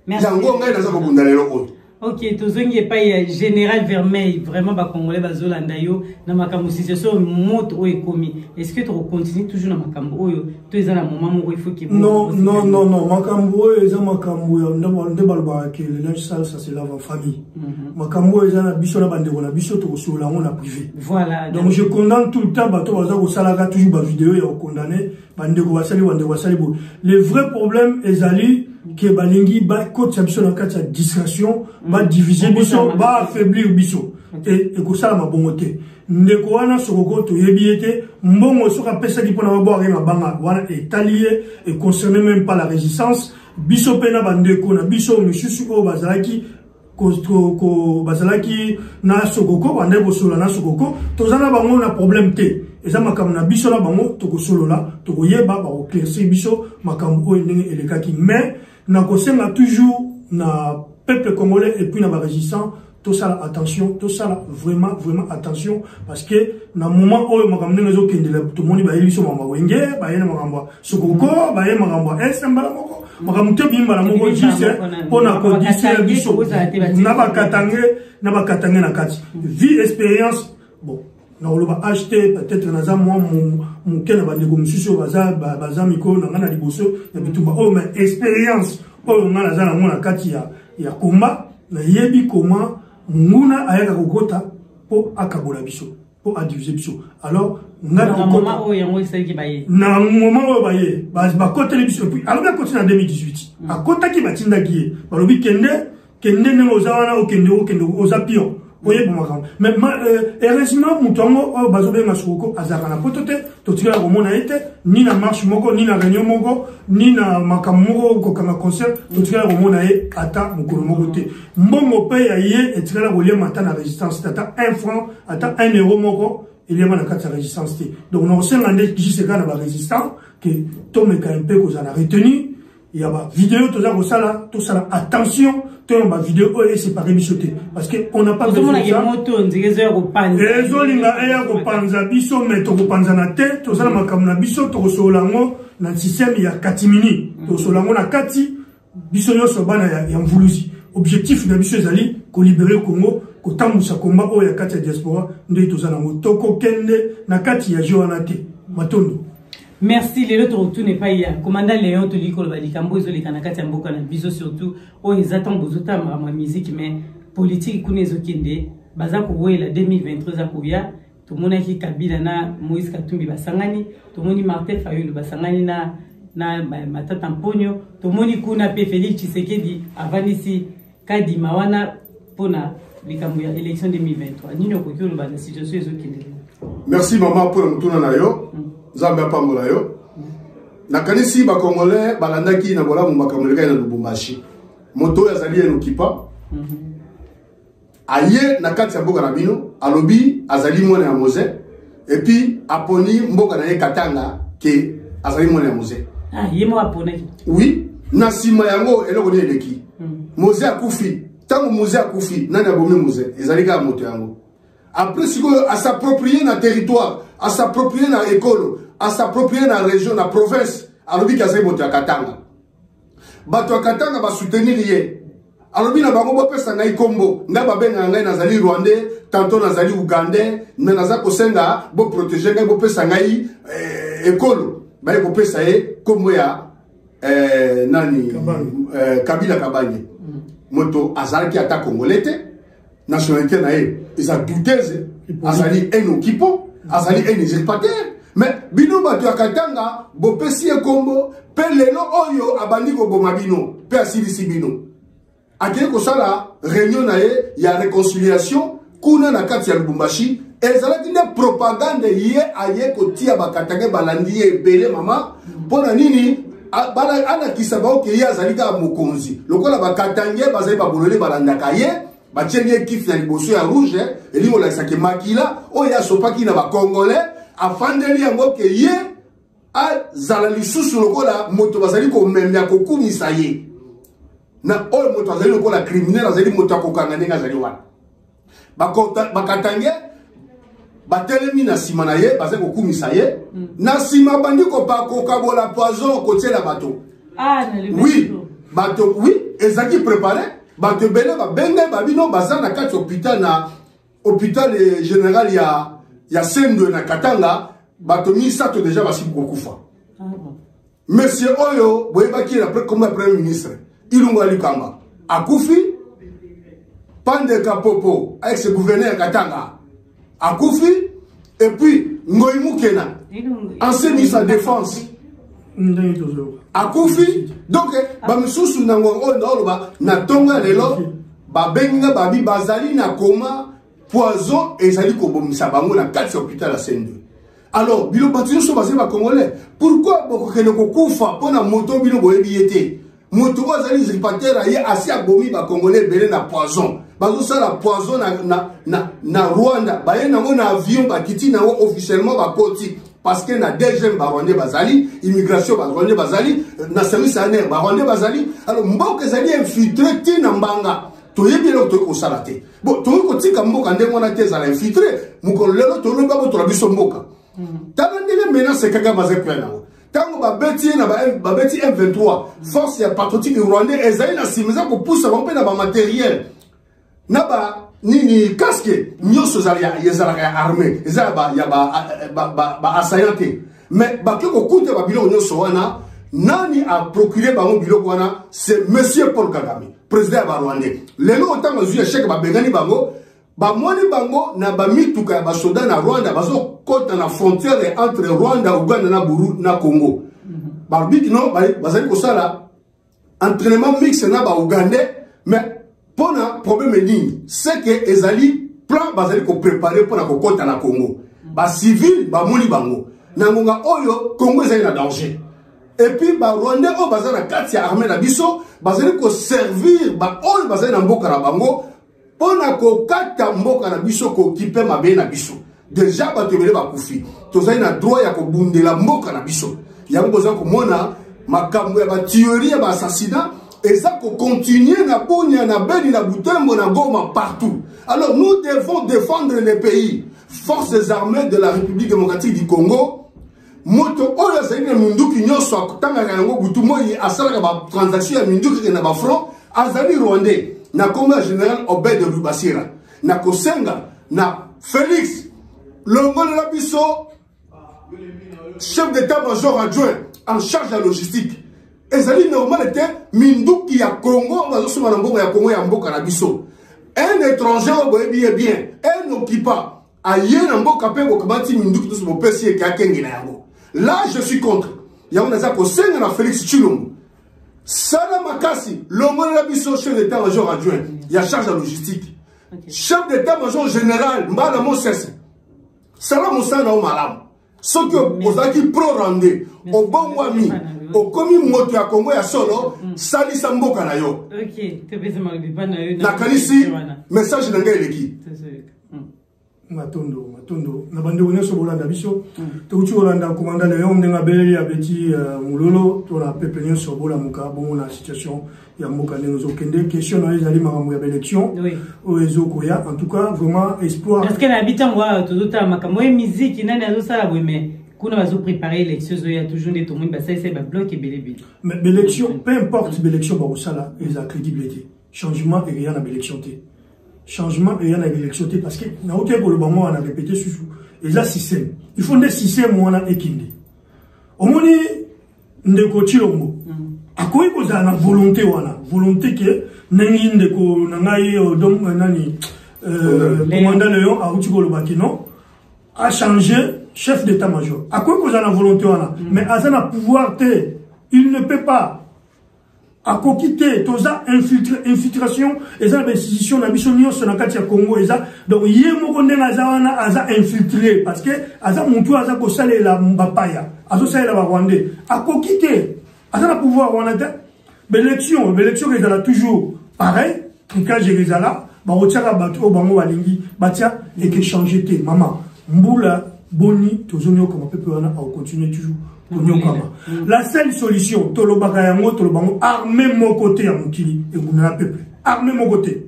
yango ngai naza ko bunda lelo oyo. Ok, tozongi epai Général Vermeil, vraiment ba congolais bazolanda yo na makambo situation moto oyo komi. Est-ce que tu continues toujours na makambo oyo? To eza na moment où il faut que non, makambo oyo eza makambo ya ndé balba ke le linge sale ça se lave en famille. Makambo eza na biso na bandeko na biso to sola on a privé. Voilà. Donc je condamne tout le temps bato baza ko salaka toujours ba vidéo ya condamner bandeko basali bo. Le vrai problème ezali que balingi ba coach biso na kati ya discrétion ba diviser biso ba affaiblir biso et ko sala mabongote ndeko wana sokoko to yebiete mbongo soka pesa ki pona ba na banga wana étalier et concerne même pas la résistance biso pena bandeko na biso misusu o bazalaki ko bazalaki na sokoko bande bo sola na sokoko tozana bango na problème te eza makambo na biso na bango to ko solola to ko yeba ba ko claircir biso makambo o ndenge elekaki mais na kosenga toujours na peuple congolais et puis na ba résistant tout ça attention tout ça vraiment attention parce que na moment où makambo ngezo kendela tout monde ba yeliso mama wenge ba yena makambo sokoko ba yena makambo esambala moko makambo te bimba moko jise pona ko disier biso na ba katange na kati vie expérience bon na oloba acheter peut-être naza moi mon kena ba ndeko msusu baza miko na ngana liboso ya bitumba o mais expérience o ngana za na mona kati ya komba na yebi comment nguna ayaka kokota po akabola biso po adiviser biso alors ngana na moment o yango esaki baye na moment o baye ba koteli biso puis alors na koti na 2018 akota ki batinda kiye balobi kende ne ozawana okende oza pion oye bon makam mais heureusement mutongo o bazobe masoko azaka na potote to tika ko mona ete ni na marche moko ni na réunion moko ni na makamoko ko kanga concert to tika ko mona e ata mukolo moko te mbongo pe ya ye etika ko lia mata na résistance ata 1 franc ata 1 euro moko il y a na kata résistance te donc on sait ngande juste kana ba résistant que to me ka mpe ko za na retenu il y a ba vidéo to ça attention to ba vidéo o séparé bisote parce que on n'a pas besoin de ça moto nzigezo ya kopanza ezolinga eya kopanza biso mais to kopanza na te to sala makambo na biso to solango na système ya katimini to solango na kati biso nyonso bana ya mvuluzi objectif na biso ezali ko libérer Congo ko tambusa komba o ya kati ya diaspora nde to zana motoko kende na kati ya joana te matondo. Merci, les autres retours n'est pas hier. Commandant Léon Toliko, le Badikambo, ils ont les Kanakati Mboka, na biso surtout. Oh, ils attendent bozota ma musique, mais politique, kune zokinde. Baza kouwe la 2023 za kouya. Tout le monde qui Kabila na Moïse Katumbi basangani. Tout le monde Martin Fayulu basangani na Matata Mponyo. Tout le monde kuna pe Félix Tshisekedi avant ici Kadi Mawana pona likambo ya élection 2023. Nino kokyo lo bana situation ezokinde. Merci maman pour mutuna na yo. Zambia pambola yo nakanisi ba congolais balandaki na bola mu makambo leka na Lubumbashi moto ya zali eno kipa aye na kati ya mboka na bino alobi azali mwana ya Mose et puis aponi mboka na ye Katanga ke azali mwana ya Mose yemo aponi oui na sima yango eloko ni eleki Mose akufi tango Mose akufi nani abomi Mose ezali ka moto yango après siko à s'approprier na territoire à s'approprier na école à s'approprier na région na province alobi ka zai moto ya Katanga bato ya Katanga ba soutenir ye alors bina bango bopesa ngai kombo nga babenga ngai nazali rwandais tantôt nazali ougandais mais naza kosenga bo protéger ngai bopesa ngai ekolo baye kopesa ye kombo ya nani Kabila Kabanye moto azalaki ata congolais te nationalité na ye eza douteuse azali un occupant azali un usurpateur mais bino bato ya Katanga bopesi ye kombo pe lelo oyo abandi koboma bino pe asilisi bino akeye kosala réunion na ye ya réconciliation kuna na kati ya Lubumbashi ezalaki nde propagande ye aye kotia bakatanga balandi ye ebele mama mpona nini anakisa baoke ye azali kaka mokonzi lokola bakatange bazali babolole balandaka ye batieni ye kifi na liboso ya rouge elingi olakisaki makila oyo asopaki na bakongolais afandeli yango ke ye azala lisusu lokola moto bazali komemya kokumisa ye na oyo moto azali lokola criminel azali moto akokanga ndenge azali wana bakatange batelemi na sima na ye bazali kokumisa ye na sima bandi kokabola poison kotiela bato oui bato oui ezaki préparé bato ebele babenge babino baza na kati hôpital na hôpital général ya Sendwe na Katanga bato misato déjà basi kokufa monsieur oyo boyebaki comme premier ministre Ilunga Likamba akufi Pande Kapopo avec ce gouverneur Katanga akufi et puis Ngoy Mukena ancien ministre de la défense akufi donc bamisusu na ngongo ndoloba na tonga lelo babenga babi bazali na koma poison ezali kobomisa bango na kati hôpital à Sendwe. Alors bilo batino so bazali ba congolais pourquoi bokokene kokufa pona moto bino boyebi yete moto bazali zipatera ye asi abomi ba congolais belé na poison bazo sala poison na Rwanda baye nango na avion bakiti nango officiellement bakoti parce que na deuxième Rwandais bazali immigration Rwandais bazali na service aner Rwandais bazali alors mboka ezali infiltré tina mbanga toyebi lo to ko salate bon to ko tika mboka ndenge wana te ezala infiltré mukolo lelo to lo babo to la biso mboka tala ndenge menace kaka bazekwe nango tango babeti na babeti M23 force ya patriotique rwandais ezali na simeza ko poussa bompe na ba matériel na ba nini casque nyoso zalia yezala ya armée ezala ba assaillanté mais ba ko kuta ba bilo nyoso wana nani a procuré bango bilo wana c'est monsieur Paul Kagame président ba Rwandais lelo otango zuya chèque ba bengani bango ba moni bango na ba mituka ya ba soda na Rwanda bazo kota na frontière entre Rwanda Uganda na Burundi na Congo ba biki no bazali ko sala entraînement mixte na ba Ugandais mais pona problème nini c'est que ezali plan bazali ko préparer pona ko kota na Congo ba civil ba moni bango na ngonga oyo Congo ezali na danger et puis ba Rwandais o bazana kati ya armée na biso bazali ko servir ba oyo bazali na mboka na bango pona ko kata mboka na biso ko kipe mabe na biso déjà ba tebele ba kufi tozali na droit ya ko bundela mboka na biso yango boza ko mona makambo ya ba théorie ya ba assassinat et ça qu'on continue na Bunia, na Beni, na Butembo, na Goma, partout. Alors nous devons défendre les pays. Forces armées de la République démocratique du Congo. Moto oyo zayina munduki nyoso akutanga yango butumo yi asala ba transaction ya munduki na ba front azali rwandais na commissaire général Obed de Lubasira na kosenga na Félix Longola la biso chef d'état-major adjoint en charge de la logistique. Ezali normal était minduki ya Congo bazosoma na mbongo ya Congo ya mboka na biso. Un étranger oboyebi bien, un occupant aye na mboka pe bokamati minduki to so pesi e ka kengi na yango. Là je suis contre. Ya on a ko senga na Félix Tshilombo. Sala makasi longo na biso chef d'état-major adjoint, ya charge de logistique. Okay. Chef d'état-major général mbala Moses. Sala musana o malamu. Soki ozaki pro rande au bon wami au komi moto ya Congo ya solo salisa mboka na yo. OK, tebeza mabiba na yo. Na kalisi message na ngai eleki. Matondo na bande wone so bolanda biso to uchi bolanda komanda le yo ndenga beli ya beti mulolo to la pepenyo so bola muka bon na situation ya mboka ndengo kende question na ezali makambo ya élection o ezoko ya en tout cas vraiment espoir parce que na bitangwa to tota makambo ya musique nani azosala bweme kuna bazo préparer l'élection il y a toujours des tomoni ba ça c'est ba bloc et belé. Mais l'élection peu importe l'élection ba osala et la crédibilité changement et rien à l'élection. Changement et rien à l'élection parce que na autre pour le moment on a répété sur et ça système. Il faut des systèmes on a équilibré. Au moins ndeko chilombo. Akoyi ko za na volonté que nengi ndeko nangai donc nani commandant Léon a uti ko bakino a changé chef d'état-major. Akoyi ko za na volonté mais azana pouvoir te il ne peut pas à quitter toza infiltration et ça l'institution na bisonio sur la carte Congo et ça donc yemo konde na zawana aza infiltré parce que aza muntu aza ko salela mbapaya azo salela ba rwandais à quitter aza na pouvoir wana te l'élection ils a toujours pareil quand Jérusalem ba rotiaka bato bango balingi batia et que changer te maman mbula boni tozonyo comme peuple wana a continuer toujours. La seule solution, tolobaka yango tolobango armé mon côté à Mukili et vous n'avez peuple. Armé mon côté.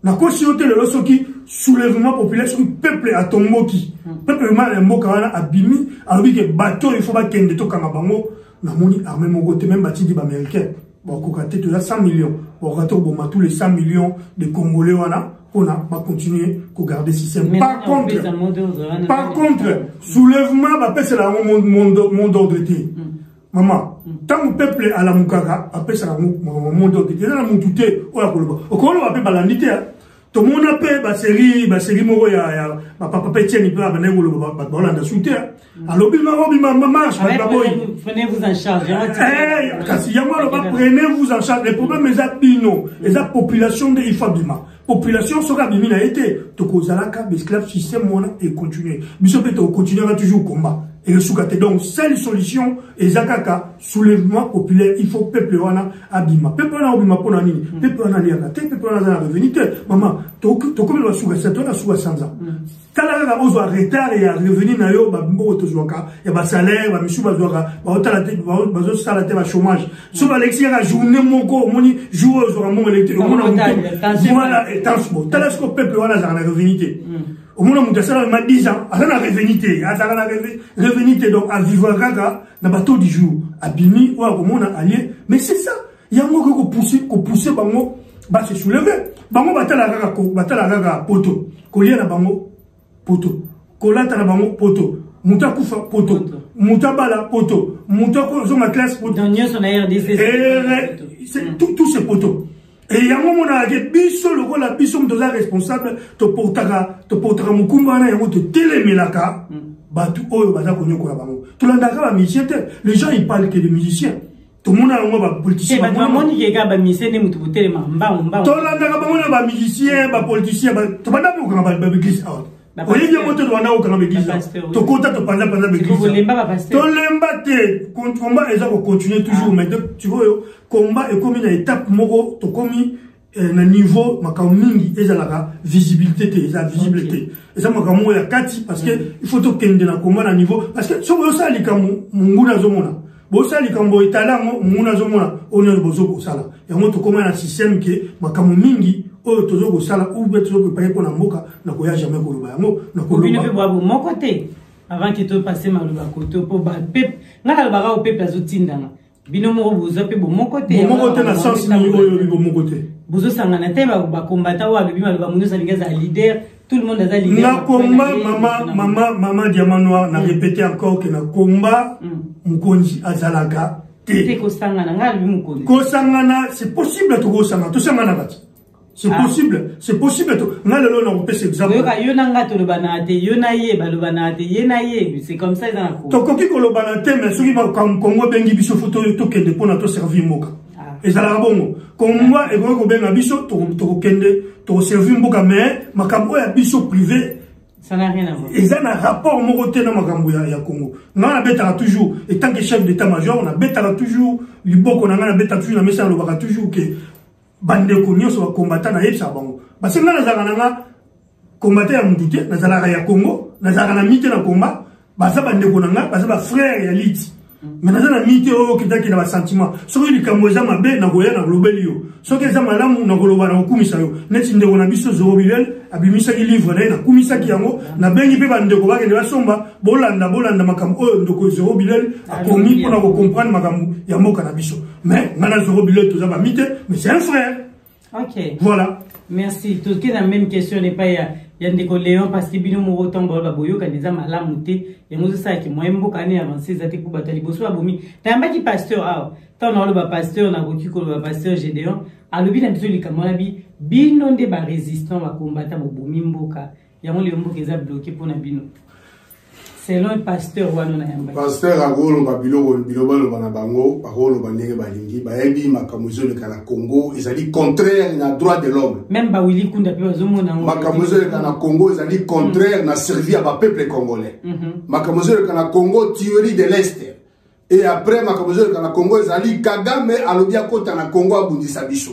Na kosiote le losoki soulèvement populaire sur le peuple à Tomboki. Peuple mal mboka wana abimi alors que bateau il faut pas kende to kanga bango na moni armé mon côté même bati di américain. Bon kokate to 100 millions. Bon rato bon tous les 100 millions de Congolais wana on a pas continuer à garder ce système. Par contre, soulèvement, c'est la monde d'ordre. Maman, tant que le peuple à la Moukara, après c'est la monde d'ordre. Il y a la Moutouté, au Colo, on appelle Balandité. Tout le monde appelle la série Moro, papa Etienne, il peut avoir un soutien. Alors, prenez-vous en charge. Prenez-vous en charge. Les problèmes, les apino, les populations de Ifabima. Population sera bimina a été. Tokozalaka, l'esclave système, et continuer. Bisopé, continuera toujours combat. Et le soukate. Donc, seule solution, et Zakaka, soulèvement populaire, il faut peuple wana abima. Peuple wana abima pour nani. Peuple wana liakate, peuple wana revenite. Maman, tokome lo souga, c'est toi la souga sans ans. Kala ozo retard et à revenir na yo, bimbo tozoaka, ya ba salaire, ba misu bazoaka, ba otala te, bazo sala te ba chômage. So ba lexi la journée moko, moni jour ozo mon électrique. Voilà, et tansko. Talasco peuple wana za revenite. Au moins, on a 10 ans, à la revenité, donc à vivre gaga, na bateau du jour, à Bimi, ou à Romona, allié, mais c'est ça. Il y a un mot qu'on pousse, bango, bah, se soulever. Bango, batala gaga, poto. Kolia na bango, poto. Kolata na bango, poto. Mouta koufa, poto. Mouta bala, poto. Mouta ko, ma classe, poto. Dans son RDC. C'est tous ces potos. Et il y a un moment où biso le rôle biso mtoza responsable to portara mukumba na yango to telemelaka batu oyo baza konyoko ya bango to landaka ba musicien les gens ils parlent que de musiciens to mona yango ba politicien ba moni yeka ba musicien ne mutu botelema mba to landaka ba mona ba musicien ba politicien ba to banda ko ba église out oye bien moto do wana ko ba église to kota to panza église to lemba te combat eza ko continuer toujours mais tu vois combat et comme une étape moko to komi na niveau makamingi ezalaka visibilité te eza visibilité eza makamo ya kati parce que il faut to kende na combat na niveau parce que so bosa likamu munguna zomona bosa likambo itala munguna zomona ono bozo ko sala ya moto koma na système ke makamo mingi o tozo ko sala ou be tozo préparer pour na mboka na ko ya jamais ko loba yango na ko loba bo mon côté avant que to passer maloba côté pour ba pep ngala ba au peuple azotindanga bino moko bozo pe bo mon côté na sens ni oyo bo mon côté bozo sangana te ba combattant wa lobi maloba muno salinga za leader tout le monde a leader na combat maman Diamant Noir na répété encore que na combat mukonzi azalaga te ko sangana ngala bi mukonzi ko sangana c'est possible to ko sangana to sangana bati c'est possible to ngala lo na kopesa exemple yo na ngato lo banate yo na ye ba lo banate ye na ye c'est comme ça dans ko to koki ko lo banate mais soki ba Congo bengi biso photo to kende pona to servir moka ezala bongo Congo e ko benga biso to kende to servir mboka mais makambo ya biso privé ça n'a rien à voir. Ils ont un rapport mokoté dans makambo ya Congo. On a bêta toujours et tant que chef d'état-major on a bêta toujours liboko na ngana bêta toujours na mesa lo baka toujours que bande ko nyoso combattant na yebsa bango. Parce que ngana zaka combattant ya mutute na zala ya Congo na zaka na mité na combat baza bande ko nanga baza ba frère ya lit. Mais dans la mité o kitaki na ba sentiment. So ili kamoza mabe na goya na globelio. So ke za malamu na goloba na okumisa yo. Neti ndeko na biso Zorobilel abimisa ki livre na kumisa ki yango na bengi pe bande ko bakende basomba bolanda makambo oyo ndeko Zorobilel akomi pona ko comprendre makambo ya moka na biso. Mais ngana Zorobilel to za ba mité mais c'est un frère. Ok. Voilà. Merci. Tout ce qui est la même question n'est pas il y a des Léon parce que bino mo autant ba boyo ka des malamuté et nous ça qui moi mboka ne avancer ça te pour batali boso abomi. Tamba ki pasteur ah. Tant on le pasteur na ko ko le pasteur Gédéon. Alobi na biso likamona bi bino nde ba résistant ba combattre bobomi mboka. Ya mo le mboka eza bloqué pour na bino. Selon le pasteur wana yamba. Pasteur agolo babilo biloba bana bango agolo bandenge balingi bayebi makamuzo le kana Congo ezali contraire na droit de l'homme. Même ba Willy Kunda pe bazomona ngo. Makamuzo le kana Congo ezali contraire na servir à ba peuple congolais. Makamuzo le kana Congo tuerie de l'Est. Et après makamuzo le kana Congo ezali Kagame alobia kota na Congo abundisa biso.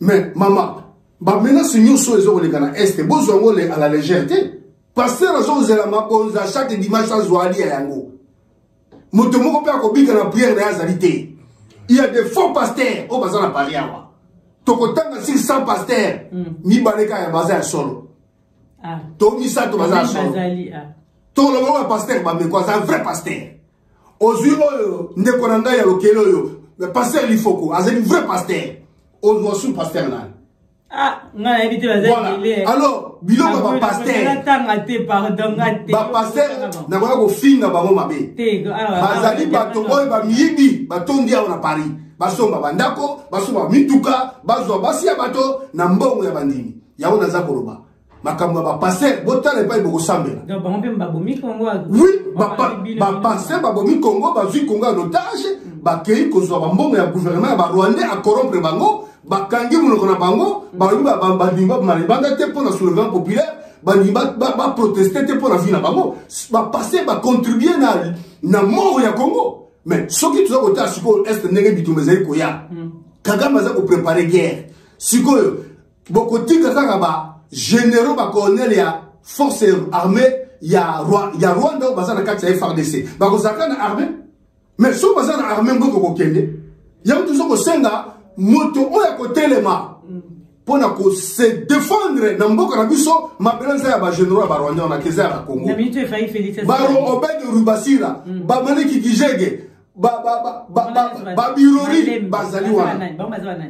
Mais maman ba menace nyuso ezo le kana Est bozongo le à la légèreté. Pasteur José la makonza chaque dimanche à Zouali à Yango. Motomoko pe akobika na prière de Azalité. Il y a des faux pasteurs au bazar à Paris. Tokotanga 600 pasteurs. Mi baleka ya bazar solo. Ah. To mi sa to bazar solo. To le bon pasteur ba me quoi un vrai pasteur. Ozui oyo ndeko na ngai ya lokelo yo. Le pasteur Lifoko, azali vrai pasteur. Ozo sous pasteur là. Ah, on a évité la voilà. Alors, biloko ba pasteur. Ba pasteur na ko finga bango mabe. Bazali bato oyo ba miyibi batondi ya na Paris. Basomba bandako, basomba mituka, bazwa basia bato na mbongo ya bandini. Yaona za koloba. Makambo ba pasteur botala pa iboko sambela. Donc ba ngombe babomi Congo. Oui, ba pasteur babomi Congo, bazui Congo en otage, ba kei kozwa ba mbongo ya gouvernement ba Rwandais a corrompre bango. Bakangi munoko na bango bandimba malibanga te pona soulèvement populaire bandimba ba protester te pona vie na bango ba passer ba contribuer na mort ya Congo mais soki tuza kota siko est ndenge bitumezai ko ya Kagame za ko préparer guerre siko bokotika kaka ba généraux ba colonel ya force armée ya Rwanda baza na kati ya FARDC ba ko zakana armée mais so baza na armée ngoko ko kende ya mtu zo ko senga moto oya ko telema pona ko se défendre na mboka na biso mabelanza ya ba généraux ba Rwanda na keza ya Congo baro Obed Rubasira ba Maliki Kijege ba birori bazali wana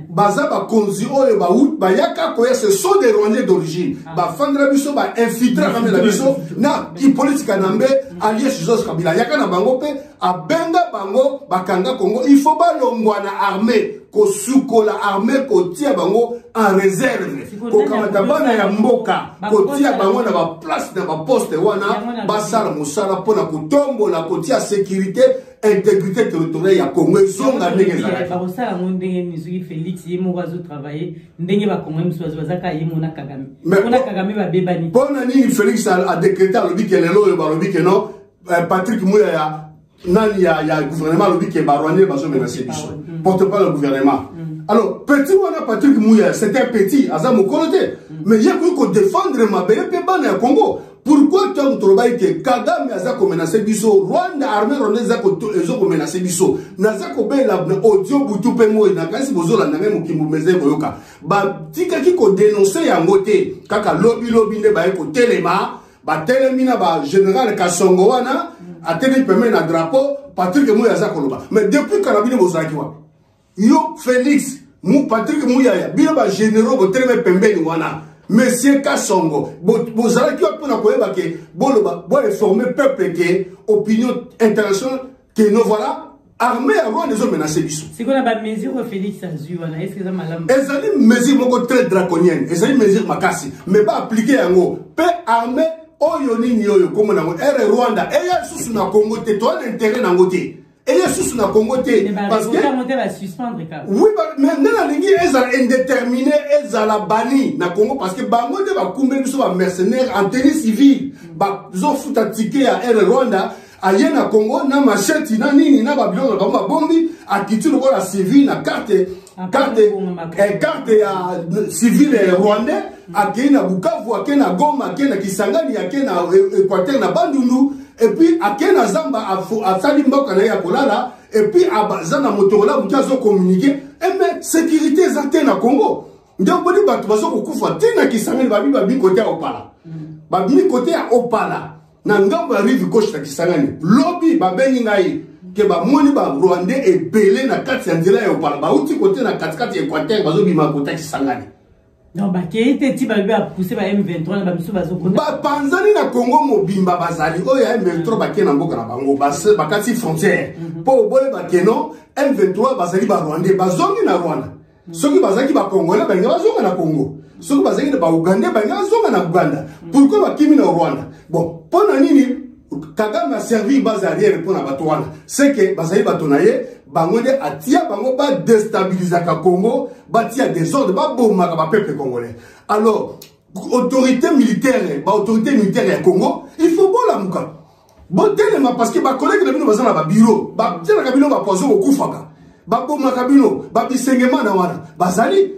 baza ba konzi oyo ba yaka ko ce sont des Rwandais d'origine ba fandra biso ba infiltrer na la biso na ki politique nambe allié Joseph Kabila yaka na bango pe abenga bango bakanga Congo il faut ba longwa na armée ko sukola armée ko tia bango en réserve ko kamata bana ya mboka ko tia bango na ba place na ba poste wana basala musala pona kutombola ko tia sécurité intégrité territoriale ya Congo zonga ndenge za ba kosala ndenge nizuki Félix yemo wazo travailler ndenge ba Congo msozo bazaka yemo na Kagame na Kagame ba bebani pona nini Félix a décrété le bique lelo ba le bique non Patrick Mouya ya nani ya gouvernement le bique ba Rwanda bazo menacer biso porte-parole du gouvernement. Alors, petit wana Patrick Mouya, c'était petit, à Zamokolote. Mais il y a qu'on défendre ma belle pébane au Congo. Pourquoi tu as trouvé que Kagame a menacé biso, Rwanda armée rwandaise a menacé biso, Nazako bela audio butu pemo na kasi bozola na ngemo kimumeze boyoka. Ba tika ki ko dénoncer ya ngote, kaka lobby ne ba ko telema, ba telemina ba général Kasongo wana, a télé peme na drapeau, Patrick Mouya za koloba. Mais depuis Karabine bozaki wa. Yo Félix, mou Patrick Mouya, bino ba généraux bo teleme pembeni wana. Monsieur Kassongo, bozala ki opona koyeba ke boloba bo informer peuple ke opinion internationale que nous voilà armée avant les hommes menacés biso. C'est quoi la mesure Félix Azui wana est-ce que ça malam? Ezali mesure moko très draconienne, ezali mesure makasi, mais ba appliquer yango pe armée oyo nini oyo comme na Rwanda et ya susu na Congo te to l'intérêt na ngote. Et les sous na Congo parce que oui mais na lingi ezala indéterminé ezala bani na Congo parce que bango de ba kumbe biso ba mercenaires en tenue civile ba zo futa ticket ya Rwanda aye na Congo na machette na nini na ba biloko ba bombi akiti loko la civile na carte ya civile rwandais akei na Bukavu akei na Goma akei na Kisangani akei na Équateur na Bandundu. Et puis, à Kena Zamba, à Salimba, à Kolala, et puis à Zana Motorola, vous avez communiqué, et mais sécurité est na Congo. Donc, vous avez dit, vous avez dit, vous avez dit, côté à Opala. Babi côté à Opala. Nangambo rive gauche na Kisangani. Lobby, babeni ngai. que ba moni ba Rwandais et belé na kati ya nzela ya opala ba uti côté na kati Équateur bazo bima côté Kisangani. Non ba kéité ti ba ba pousser ba M23 ba biso bazo ko. Ba panzani na Congo mobimba bazali o ya M23 ba kena mboka na bango ba kati frontière. Po bole ba keno M23 bazali ba Rwandais bazongi na Rwanda. Soki bazaki ba Congolais ba nga bazonga na Congo. Soki bazaki ba Ougandais ba nga bazonga na Uganda. Pourquoi ba kimi na Rwanda? Bon, pona nini Kagame a servi base arrière pour la Batouana. C'est que Bazaï Batonaye, Bangonde atia Bango ba déstabiliser le Congo, batia des ordres, ba bomba ba peuple congolais. Alors, autorité militaire au Congo, il faut bon la mouka. Bon tellement parce que ba collègue de nous bazana ba bureau, ba tia la kabino ba poison au kufaka. Ba bomba kabino, ba bisengema na wana. Bazali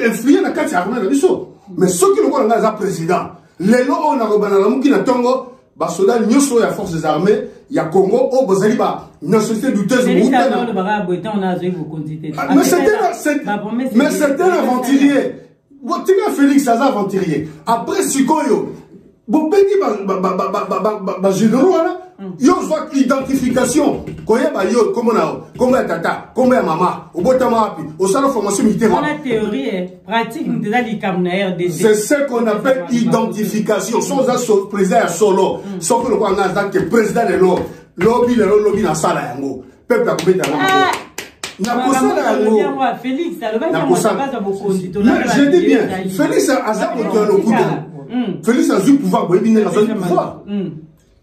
influer na kati armée na biso. Mais ceux qui le connaissent là président, les lots on a robana la mouki na Tongo. Basoda nyoso ya forces armées ya Congo au bozali ba nationalité douteuse mais c'était un aventurier botinga Félix Aza aventurier après Sikoyo bobeki ba généraux là yo soit identification koyeba yo comment ya tata comment ya mama obotama wapi osala formation militaire on a théorie pratique ndeza likamna RDC c'est ce qu'on appelle identification sans président solo sauf que le quoi nga que président de lobby na sala yango peuple akobeta na Félix je dis bien Félix Aza Félix a eu pouvoir pouvoir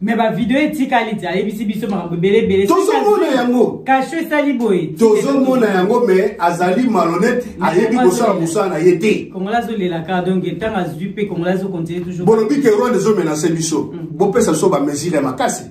mais ma vidéo est qualité ayebisi biso makambo belé tozomona yango caché sali boy tozomona yango mais azali malhonnête ayebi kosala musala na yete kongola zo lela ka donc tant azupe kongola zo continue toujours bolobi que Rwanda zo menacer biso bopesa so ba mesure makasi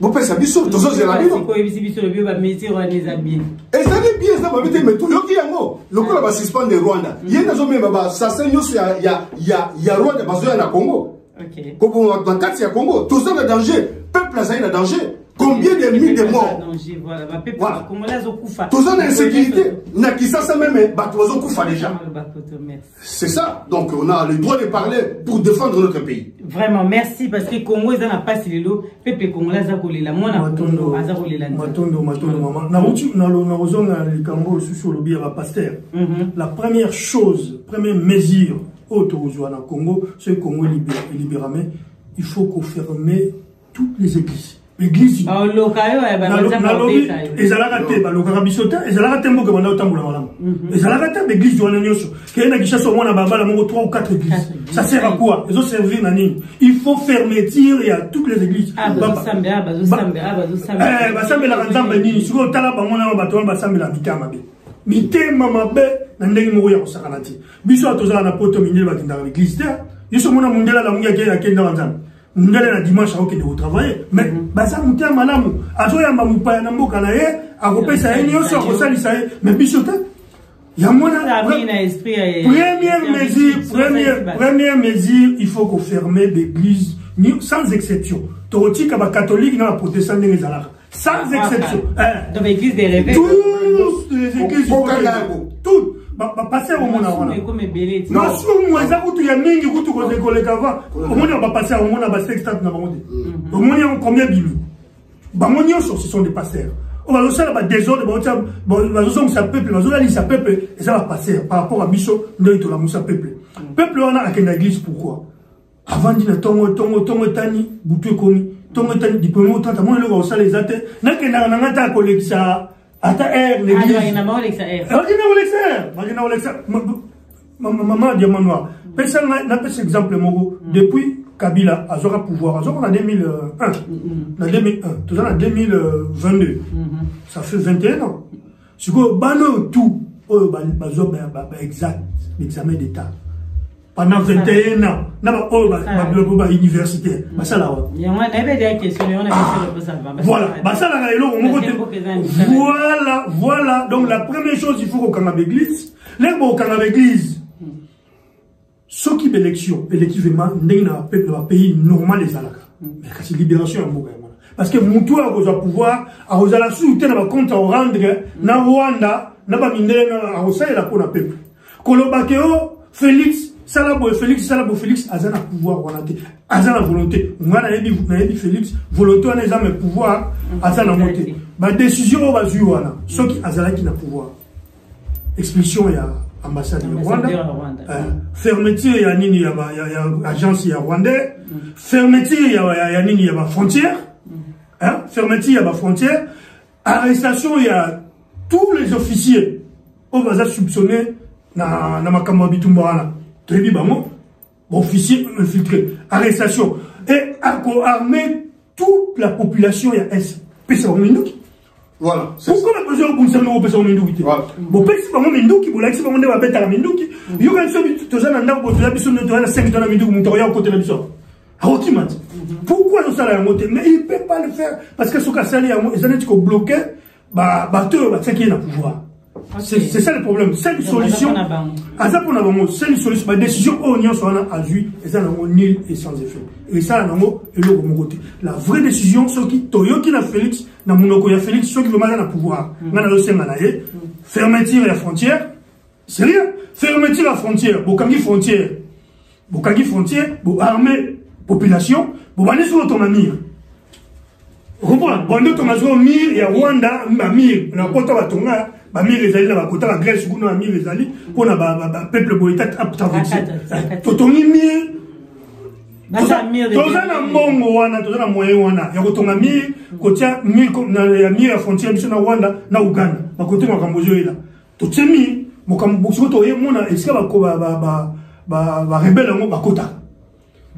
bopesa biso tozozela bino ko yebisi biso le bio ba mesure Rwanda ezabien ezali bien ça ba bité mais toyoki yango lokola ba suspendre Rwanda yenda zo memba ba sasa nyoso ya Rwanda bazoya na Congo. Okay. Comme dans le cas Congo, tout ça est danger. Peuple a danger. Combien de milliers de morts? Voilà. Tout ça est insécurité. N'a qui ça même, déjà. C'est ça. Donc on a le droit de parler pour défendre notre pays. Vraiment, merci parce que Congo n'a pas si le peuple congolais a collé la moi Matondo, maman. La première chose, première mesure autour na Congo, c'est Congo libéré, il faut qu'on ferme toutes les églises. L'église. Ah, locayo, ils allaient ba lokara bisota, ils allaient rater mboka banda otambola malamu. Ils allaient rater l'église du Wananyoso. Qu'il y a qui au moins na baba la mongo 3 ou 4 églises. Ça sert à quoi? Ils ont servi nani. Il faut fermer tir à toutes les églises. Ah, bazosambe la nzamba nini, siko tala ba mona ba to ba sambe la bitama be. Mité mama be na ndenge moko ya kosakanati. Biso atozala na poto minele ba kinda l'église te. Yeso mona mundela la munga ke ya kenda wanzana. Mundela na dimanche au de travailler. Mais basa mutia malamu. Azo ya mupaya na mboka na ye, akopesa ye nyoso akosalisa ye. Mais biso te. Ya mona première mesure, il faut qu'on ferme l'église sans exception. Toroti kaba catholique na protestant ndenge zalaka. Sans exception. Dans l'église des réveils. Toutes les églises. Toutes. Passer au monde. Non, sur moi, ça coûte ya mingi kutu ko décoller avant. Au monde va passer au monde ba sextant na bango. Au monde on combien bimi. Ba monio ce sont des pasteurs. On va le faire ba désordre ba zo sa peuple, ba zo ali sa peuple et ça va passer par rapport à biso ndoy to la musa peuple. Peuple on a à l'église pourquoi? Avant dina tongo tani butu komi. Tongo tani diplôme autant moi le va les até. Na ke na ngata ko lekisa ata l'église. Maman Diamanoir. Personne n'a pas cet exemple depuis Kabila a zora pouvoir. A zora en 2001. En 2001. Tout ça en 2022. Ça fait 21 ans. Si vous avez tout, exact, l'examen d'État. Pendant 21 ans, na université. Voilà. Donc la première chose, il faut qu'on ait l'église. L'église. Ce qui est l'élection, l'équivalent d'un pays normal les alaka. Mais c'est libération à Mouga. Parce que Moutou a pouvoir, a la souté na compte à rendre na Rwanda, na ba mindele na a la peuple. Kolobakeo Félix Salabo Félix a un pouvoir, a la volonté. On a dit Félix, volonté, on a un pouvoir, a la montée. Ma décision, on va jouer, ceux qui ont pouvoir. Expulsion, il y a ambassade de Rwanda. Fermeture, il y a agence, il y a Rwandais. Fermeture, il y a frontière. Fermeture, il y a frontière. Arrestation, il y a tous les officiers. On va soupçonner na makambo bitumba. Très bien, officier infiltré. Arrestation. Et armer toute la population, il y a S. Voilà. Pourquoi on a besoin de penser au PSA Minduki? Bon, PSA Minduki, vous l'avez dit, on va mettre à la Minduki. Il y a un seul but, tu as un arbre, tu as besoin de 5 dans la Minduki, tu as un côté de la mission. Pourquoi nous allons la monter? Mais il ne peut pas le faire. Parce que ce cas, les années qui ont bloqué, c'est qui est le pouvoir. C'est ça le problème. C'est une solution. C'est une solution. La décision au Union soit à jouer, et ça n'a nul et sans effet. Et ça, n'a pas mon côté. La vraie décision, ceux qui Toyoki na Félix, na Monoko ya Félix, ceux qui veulent mal à pouvoir. Fermeture la frontière. C'est rien. Fermeture la frontière. Bokangi frontière. Armée, population. Bobane sur l'autonomie. Bon, ton maison Mir, il y a Rwanda, Mir, on a pas tant de Mir les alliés, la côté la Grèce, on a Mir les alliés, on a peuple boïtat apte. Totoni Mir, tozana mbongo wana, tozana moyen wana, ya kotonga Mir, kotia Mir na Mir la frontière biso na Rwanda, na Uganda, na côté makambozo ila. Totie Mir, mokambozo to ye mona, est-ce que ba rebelle ngo bakota.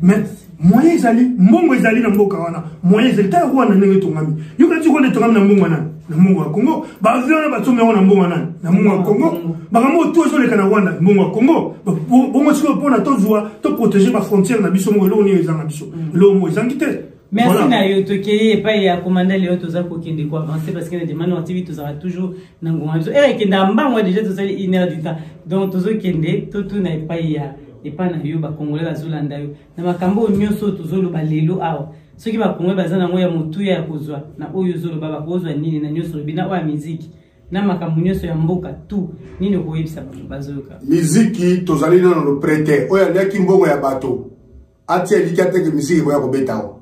Mais moyen ezali mbongo ezali na mboka wana moyen ezali ta Rwanda ndenge tongami yoka ti Rwanda tongami na mbongo nani na mbongo ya Congo ba avion na bato na mbongo nani na mbongo ya Congo ba kamo to zo leka na Rwanda mbongo ya Congo bongo siko pona to zwa to protéger ba frontière na biso ngo lo ni ezanga biso lo mo ezangite. Merci na yo tokeye pa ya commandant Léo toza ko kende ko avancer parce que les demandes activités tozara toujours na ngonga biso kenda mbango déjà tozali 1 heure du temps donc tozo kende to na pa ya et pas na yo ba congolais bazolanda yo na makambo nyonso tozolo ba lelo awa soki ba congolais bazana ngo ya motuya ya kozwa na oyo zolo baba kozwa nini na nyonso bina wa musique na makambo nyonso ya mboka tout nini ko yebisa bazoka musique tozali na no prêter oya ndaki mbongo ya bato atia likate que musique boya ko betao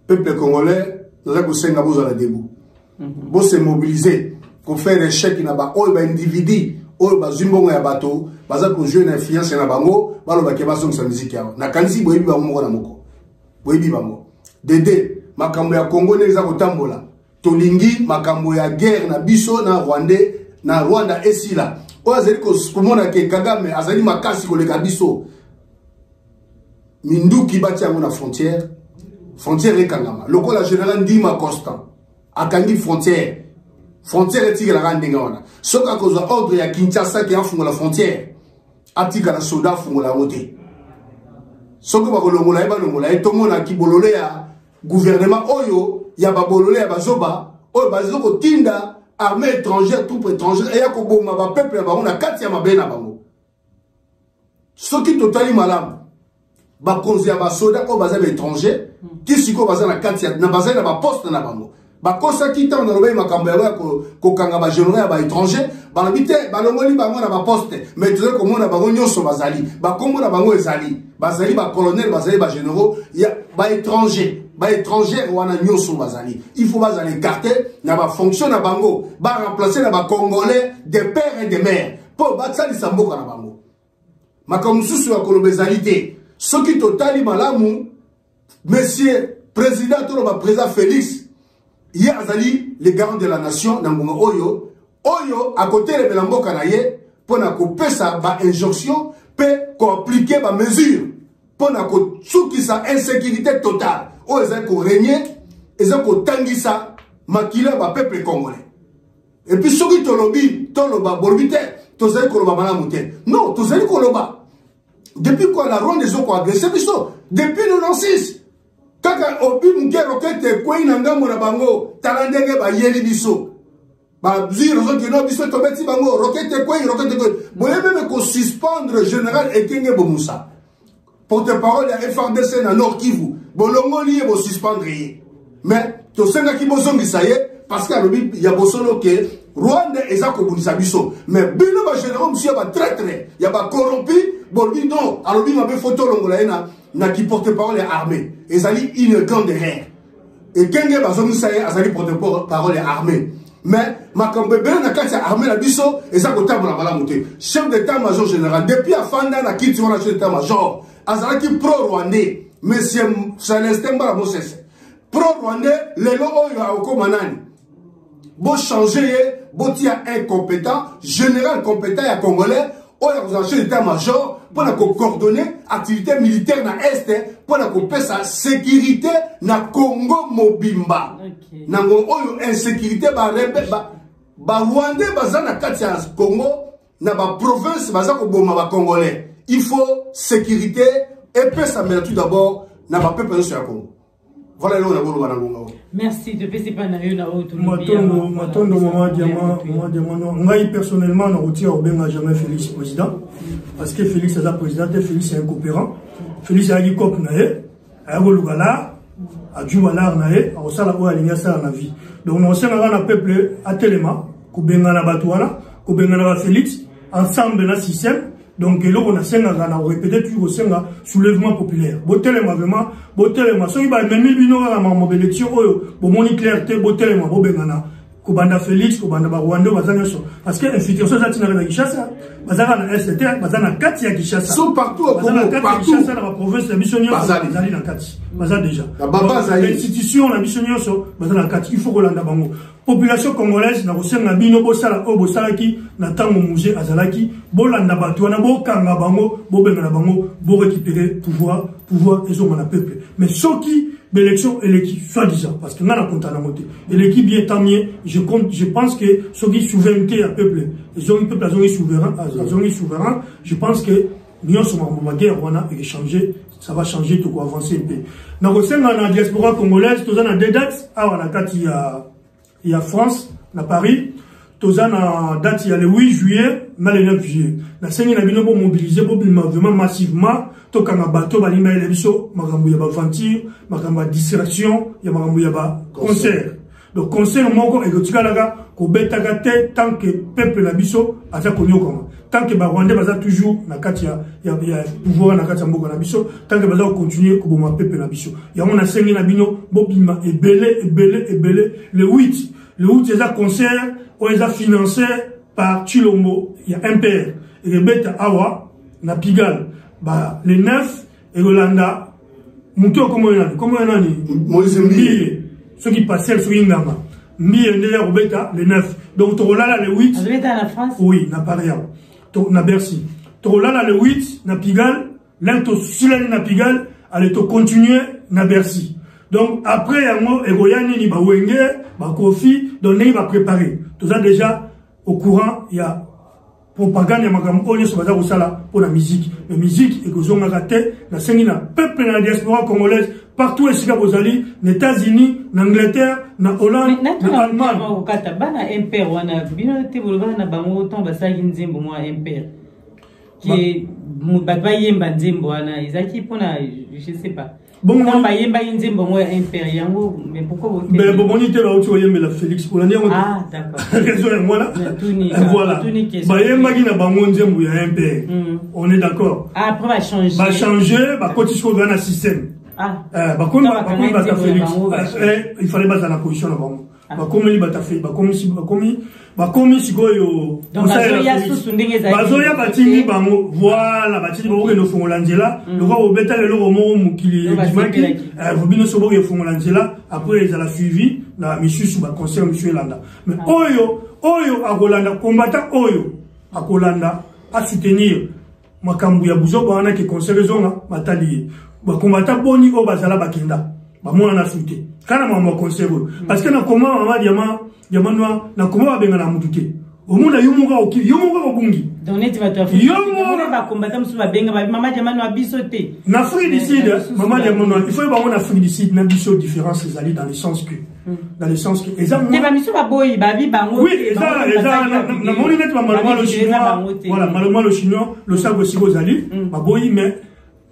peuple congolais la ko senga boza la debu bo se mobiliser pour faire échec na ba oyo ba individu oyo bazimbongo ya bato baza ko jouer na influence na bango balo ba keba song sa musique yao na kanisi boyebi ba moko na moko boyebi bango dede makambo ya Congo neza ko tambola tolingi makambo ya guerre na biso na Rwanda esila oyo azali ko komona ke Kagame azali makasi ko leka biso Minduki bati yango na frontière ekangama lokola général Ndima Constant akangi frontière etika la randinga wana soka kozwa ordre ya Kinshasa ki afungola frontière atika la soda fungola moté soka bakolongola eba longola etomona ki bolole ya gouvernement oyo ya babolole ya bazoba oyo bazoko tinda armée étrangère troupe étrangère eya koboma ba peuple ya bango na kati ya mabena bango soki totali malamu bakonzi ya basoda oyo baza ba étranger kisiko baza na kati ya na baza na ba poste na bango bakosa kita na lobe makambo ya ko kanga ba général ba étranger ba habité ba longoli bango na ba poste mais tu ko mona bango nyonso bazali ba kombo na bango ezali bazali ba colonel bazali ba généraux ya ba étranger wana nyonso bazali il faut bazali écarter na ba fonction na bango ba remplacer na ba congolais des pères et des mères po ba tsali samboka na bango makambo susu ya kolobezalité soki totali malamu monsieur président to ba président Félix il y a les garants de la nation Nangonga Oyo à côté de Belamboka naye pour na ko pesa ba injonction pe ko appliquer ba mesure pour na ko tsuki sa insécurité totale o ezali ko régner ezali ko tangisa makila ba peuple congolais et puis soki toloba borbite tozali ko loba malamu te non tozali ko loba depuis quoi la Rwanda ezoko ko agressé biso depuis 96 kaka obi muke roquette ko ina ngambo na bango talandenge ba yeli biso ba ziro zo kino biso to beti bango roquette ko boye même ko suspendre général Ekenge Bomusa porte-parole ya FRDC na Nord Kivu bolongo lié bo suspendre mais to senga ki bozongi ça y est parce que alobi ya bosolo ke Rwanda eza kobunisa biso mais bino ba généraux monsieur ba traître ya ba corrompu bolbi non alobi mabe photo longola na qui porte-parole armée ezali une grande erreur et kenge bazomi saye azali porte-parole armée mais makambe bele na kati ya armée la biso eza kotambola malamu te chef d'état-major général depuis afanda na kiti wana chef d'état-major azalaki pro-rwandais monsieur Célestin Mbala Mosese pro-rwandais lelo oyo akokoma nani bo changer bo tia incompétent général compétent ya congolais oyo akozala chef d'état-major pour la coordonner activité militaire na est pour la sa sécurité na Congo mobimba nango oyo insécurité ba Rwandais baza na kati ya Congo na ba province baza ko boma ba congolais il faut sécurité et pesa mais tout d'abord na ba peuple sur Congo. Voilà là on a besoin de merci de passer par na yo na auto matondo maman diamant ngai personnellement na routier au benga jamais Félix président parce que Félix est président et Félix est un coopérant Félix a dit cop nae a golugala a juwala nae a osala o alinya sala na vie donc on sait na peuple a telema ko benga na batwana ko benga na Félix ensemble na système. Donc, là, on a répété toujours un soulèvement populaire. Botelema vraiment, botelema. So, il va même bino la mobilisation, bon, mon clarté, botelema, bobengana. Kobanda Félix, Kobanda Rwanda, bazana so. Parce que infiltration, ça tient à Kinshasa. Bazana na ST, bazana Kati à Kinshasa. So partout au Congo, partout. Kinshasa, dans la province, la mission bazali na Kati. Bazana déjà. L'institution, la mission so, bazana Kati. Il faut Rolanda Bango. Population congolaise, na rosen na bino bosala o bosalaki na tango musée azalaki bolanda batu na bo kanga bango bo benga bango bo récupérer pouvoir et na peuple mais ceux qui l'élection et l'équipe soi-disant parce que nana compte na moté et l'équipe bien tant mieux je pense que ceux qui souveraineté à peuple ils ont un peuple souverain je pense que nous sommes en guerre et changer ça va changer tout quoi avancer un peu na rosen na diaspora congolaise tous na deux dates à la kati il y a France, à Paris, Tozana date il y a le 8 juillet, mais le 9 juillet. La scène n'a bien mobilisé vraiment massivement. Tokanga bateau, balima élection, magambouya ba aventure, magamba distraction, ya magambouya ba concert. Donc concert moko egotika laga ko betaka te tant que peuple na biso aza konyo koma. Tant que ba Rwandais baza toujours na kati ya pouvoir na kati ya mboka na biso, tant que baza continuer ko boma peuple na biso. Ya mona sengi na bino bobima ebele le 8 c'est un concert où ils ont financé par Chilombo, il y a un père, et le bête Awa, na Pigalle, bah, les 9, et Rolanda, Mouto, comment il y a Mbi, ceux qui passaient sur Ingama, Mbi, et Robeta, les 9. Donc, Torolala, le 8. Robeta à la France? Oui, na Paria, na Bercy. Torolala, le 8, na Pigalle, l'un, Sulani, na Pigalle, allez, continuer, na Bercy. Donc, après, il y a Egoyani, ni Bawenge, Bakofi, donc il va préparer. Tout ça déjà, au courant, il y a propagande, il y a Magam Oye, sur pour la musique. La musique, et que vous avez raté, la scène, la peuple dans la diaspora congolaise, partout, et c'est aux Alliés, les États-Unis, l'Angleterre, la Hollande, l'Allemagne. Qui est, je sais pas. Bon, mais pourquoi vous la Félix ah, d'accord. Voilà. On est d'accord. Après, va changer. Va changer, va continuer dans le système. Ah. Il fallait battre la position là-bas. Bakomi sikoyo bazoya batindi bango voilà batindi bango no fongola nzela loko obeta le loko mo mukili dimaki vobino sobo ye fongola nzela après ils a suivi na misusu ba concert monsieur Landa mais oyo akolanda combattant oyo akolanda a soutenir makambu ya buzo bana ke concert zonga batali ba combattant boni o bazala bakenda ba mona na soute kana mama concert parce que na comment mama Diamanoa na comment benga na mututé au monde yomunga obungi donc net va toi yomunga ba combattre musu ba benga ba mama Diamanoa bisoté na Afrique du Sud mama Diamanoa il faut ba on Afrique du Sud na biso différence les alliés dans le sens que et ba misu ba boy ba bi bango oui na moni net ba maloma le chinois voilà maloma le chinois le sago siko zali ba boy mais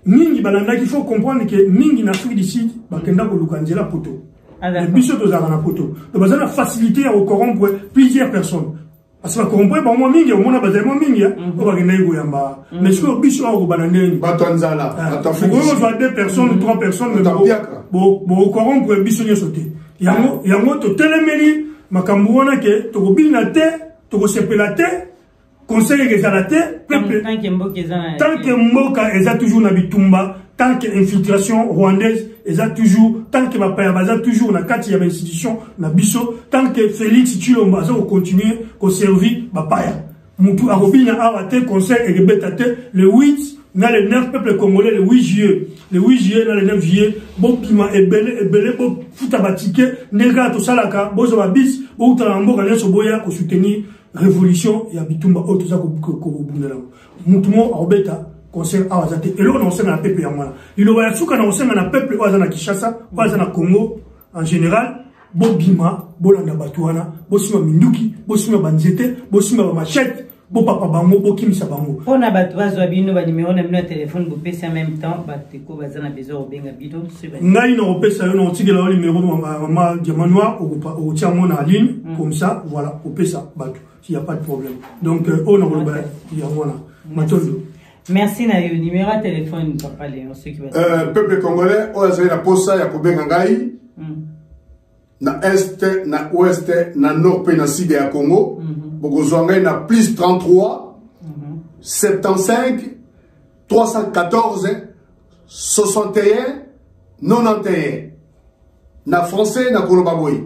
mingi balanda il faut comprendre que mingi na Afrique du Sud ba kenda ko lukanzela poto Les biso de Zarana Poto. Donc, vous avez la facilité à corrompre plusieurs personnes. Parce que corrompre, bon, moi, mingi, on a besoin de moi, mingi, on va gagner Goyamba. Mais ce que biso a au banane. Batonzala. Vous avez 2 personnes, 3 personnes, bon, corrompre biso n'y a sauté. Yango, to telemeli, makambuana ke, to bina te, to sepela te, conseil que ça la terre, tant que Mboka est toujours na bitumba, tant que infiltration rwandaise est toujours, tant que ma paya baza toujours na kati ya institution na biso, tant que Félix Tshilombo va continuer ko servir ba paya. Mutu arobina awate conseil et betate le 8 na le 9 peuple congolais le 8 juillet. Le 8 juillet na le 9 juillet, bo pima ebele bo futa batike nega to salaka, bo zo ba bis, bo utala Mboka leso boya ko soutenir révolution et habitumba tout ça ko bunela mutumo obeta conseil awazate et là on sait na peuple ya mwana il va yasuka na on na peuple wazana Kinshasa wazana Congo en général bobima bolanda batuana bosima minduki bosima banzete bosima ba machette bo papa bango bo kimisa bango on a batwazo bino ba numéro na mino téléphone bo pesa en même temps bateko bazana besoin obenga bidon ngai na opesa yo na otigela le numéro mama Diamant Noir au tia mon en ligne comme ça voilà opesa batu il n'y a pas de problème. Donc, on a merci na yo numéro de téléphone papa Léon ceux qui peuple congolais on a la posa ya kobenga ngai na est na ouest na nord pe na sud ya Congo bokozwa ngai na plus 33 75 314 61 91 na français na koloba boy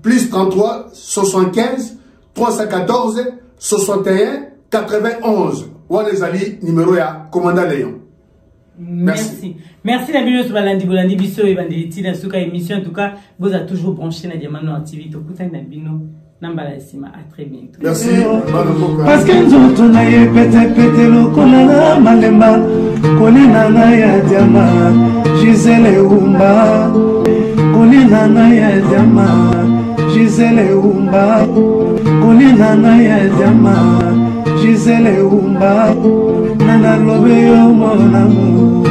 plus 33 75 314 61 91. Voilà les alliés numéro ya commandant Léon. Merci. Merci la vidéo sur Balandi Bolandi Bisso et Banditi dans cette émission. En tout cas, vous avez toujours branché na Diamant Noir TV. Tokuta na bino nambala sima. À très bientôt. Merci. Parce que nzoto na ye pete lokola na malemba kolina na ya Diamant Gisele Umba kolina na ya Diamant Gisele Umba kolina na ya Diamant Gisele Umba nana lobe yo mon amour